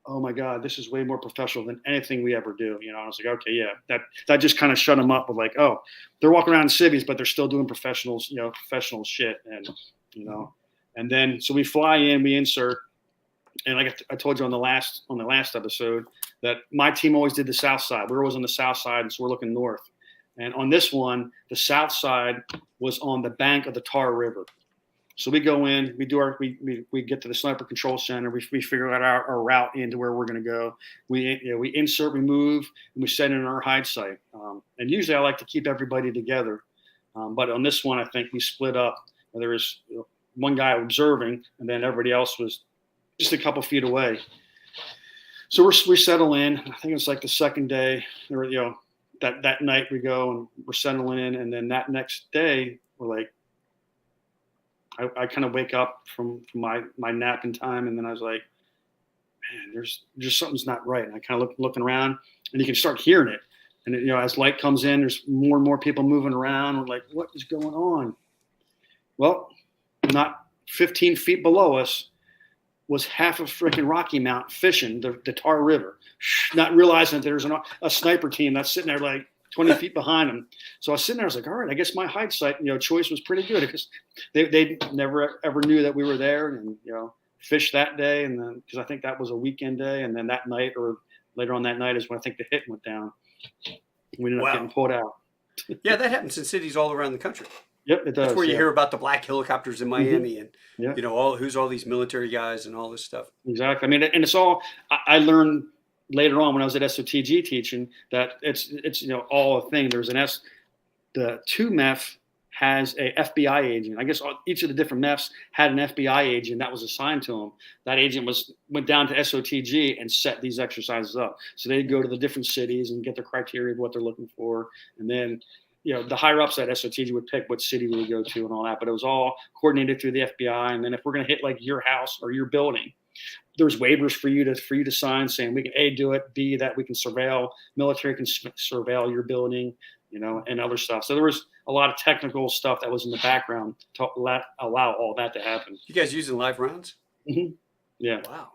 oh my God, this is way more professional than anything we ever do. I was like, okay, yeah, that just kind of shut them up with like, oh, they're walking around in civvies, but they're still doing professional shit. And then, so we fly in, we insert. And like I told you on the last episode that my team always did the south side. We're always on the south side, and so we're looking north. And on this one, the south side was on the bank of the Tar River. So we go in, we do we get to the sniper control center, we figure out our route into where we're going to go. We insert, we move, and we set in our hide site. And usually I like to keep everybody together, but on this one I think we split up. There was one guy observing, and then everybody else was just a couple feet away. So we settle in. I think it's like the second day, or that night we go and we're settling in, and then that next day we're like, I kind of wake up from my napping time, and then I was like, man, there's something's not right. And I kind of looking around, and you can start hearing it. And as light comes in, there's more and more people moving around. We're like, what is going on? Well, not 15 feet below us was half of freaking Rocky Mountain fishing the Tar River, not realizing that there's a sniper team that's sitting there like 20 feet behind them. So I was sitting there, I was like, all right, I guess my hide site, choice was pretty good, because they never ever knew that we were there, and, fished that day. And then, because I think that was a weekend day. And then that night, or later on that night, is when I think the hit went down. We ended up getting pulled out. Yeah, that happens in cities all around the country. Yep, it does. That's where you hear about the black helicopters in Miami, and yeah. all these military guys and all this stuff. Exactly. I mean, and it's all I learned later on when I was at SOTG teaching that it's all a thing. There's the 2 MEF has a FBI agent. I guess each of the different MEFs had an FBI agent that was assigned to them. That agent went down to SOTG and set these exercises up. So they'd go to the different cities and get the criteria of what they're looking for, and then the higher ups at SOTG would pick what city we would go to and all that. But it was all coordinated through the FBI. And then if we're going to hit like your house or your building, there's waivers for you to sign saying we can A, do it, B, that we can surveil, military can surveil your building, and other stuff. So there was a lot of technical stuff that was in the background to allow all that to happen. You guys using live rounds? Mm-hmm. Yeah. Wow.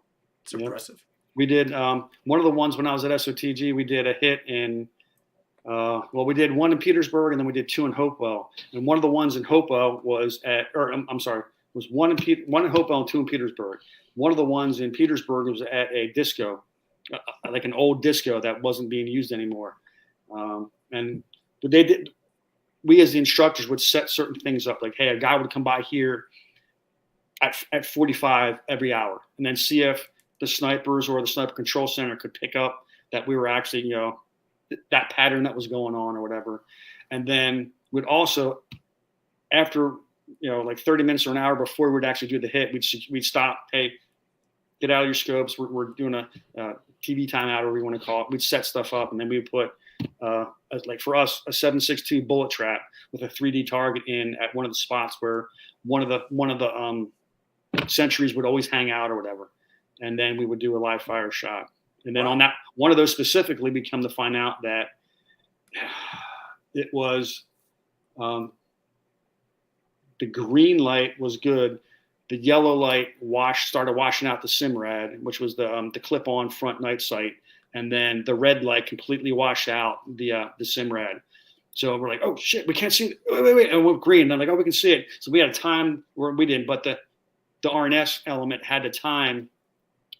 It's impressive. We did one of the ones when I was at SOTG, we did a hit in we did one in Petersburg, and then we did 2 in Hopewell. And one of the ones in Hopewell was was one in Hopewell and 2 in Petersburg. One of the ones in Petersburg was at a disco, like an old disco that wasn't being used anymore. And we as the instructors would set certain things up, like, hey, a guy would come by here at 45 every hour, and then see if the snipers or the sniper control center could pick up that we were actually, that pattern that was going on or whatever. And then we'd also, after, like 30 minutes or an hour before we'd actually do the hit, we'd stop, hey, get out of your scopes. We're doing a TV timeout, or we want to call it. We'd set stuff up, and then we would put, like for us, a 7.62 bullet trap with a 3D target in at one of the spots where one of the sentries would always hang out or whatever. And then we would do a live fire shot. And then on that one of those specifically, we come to find out that it was the green light was good. The yellow light started washing out the SIMRAD, which was the clip-on front night sight, and then the red light completely washed out the SIMRAD. So we're like, oh shit, we can't see it. Wait, and we're green. And I'm like, oh, we can see it. So we had a time where we didn't, but the RNS element had a time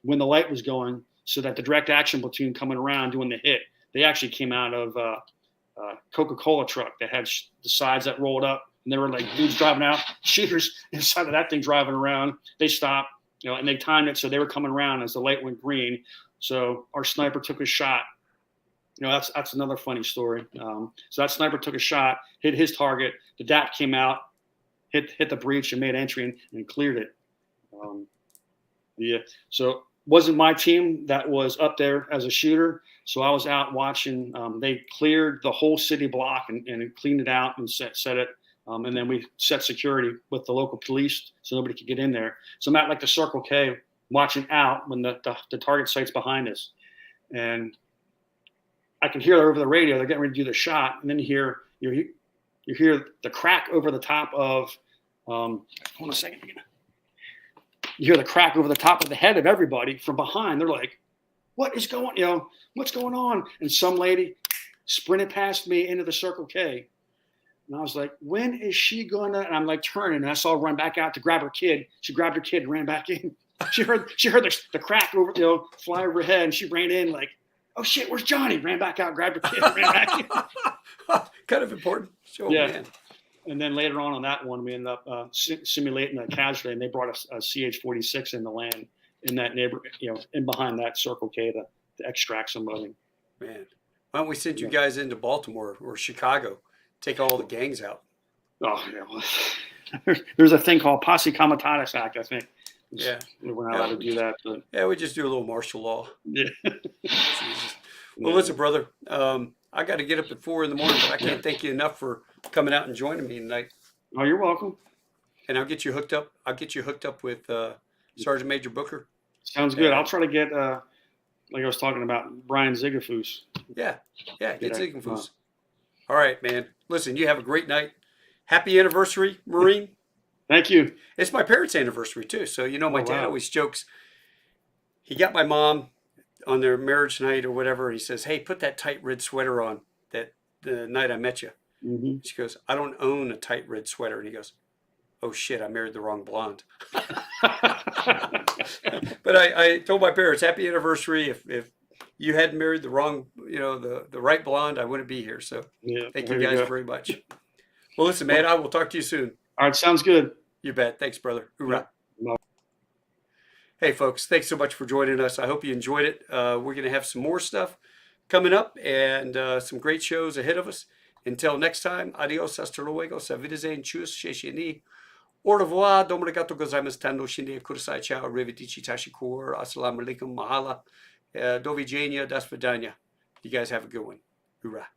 when the light was going, so that the direct action platoon coming around doing the hit, they actually came out of Coca-Cola truck that had the sides that rolled up, and there were like dudes driving out, shooters inside of that thing driving around. They stopped, and they timed it so they were coming around as the light went green. So our sniper took a shot. That's another funny story. So that sniper took a shot, hit his target. The DAP came out, hit the breach and made entry and cleared it. So wasn't my team that was up there as a shooter. So I was out watching. They cleared the whole city block and cleaned it out and set it. And then we set security with the local police so nobody could get in there. So I'm at like the Circle K watching out when the target site's behind us. And I can hear over the radio. They're getting ready to do the shot, and then you hear the crack over the top of. Hold on a second. You hear the crack over the top of the head of everybody from behind. They're like, "What is going? What's going on?" And some lady sprinted past me into the Circle K, and I was like, "When is she gonna?" And I'm like turning, and I saw her run back out to grab her kid. She grabbed her kid and ran back in. She heard the crack over, fly over her head, and she ran in like, "Oh shit, where's Johnny?" Ran back out, grabbed her kid, and ran back in. Kind of important. Oh, yeah. Man. And then later on that one, we ended up simulating a casualty, and they brought a CH-46 in the land in that neighborhood, in behind that Circle K to extract somebody. Man, why don't we send you guys into Baltimore or Chicago, take all the gangs out? Oh, yeah. There's a thing called Posse Comitatus Act, I think. Yeah. We're not allowed to do that. But. Yeah, we just do a little martial law. Yeah. Well, listen, brother, I got to get up at 4 a.m, but I can't thank you enough for coming out and joining me tonight. Oh, you're welcome. And I'll get you hooked up. I'll get you hooked up with Sergeant Major Booker. Sounds good. I'll try to get, like I was talking about, Brian Zigafus. Yeah, get Zigafus. All right, man. Listen, you have a great night. Happy anniversary, Marine. Thank you. It's my parents' anniversary, too. So, my dad always jokes. He got my mom on their marriage night or whatever. He says, "Hey, put that tight red sweater on the night I met you." Mm-hmm. She goes, "I don't own a tight red sweater." And he goes, "Oh, shit, I married the wrong blonde." But I told my parents, happy anniversary. If you hadn't married the wrong, the right blonde, I wouldn't be here. So thank you guys very much. Well, listen, man, I will talk to you soon. All right, sounds good. You bet. Thanks, brother. Hoorah. Yeah. Hey, folks, thanks so much for joining us. I hope you enjoyed it. We're going to have some more stuff coming up and some great shows ahead of us. Until next time, adios, hasta luego, sa wiedersehen, tschüss, sheshini, au revoir, domo arigato gozaimasu, tando shinde, kurasai, ciao, arrivederci, tashikur, assalamu alaikum, mahala, do vidjenia, das vidania. You guys have a good one. Hoorah.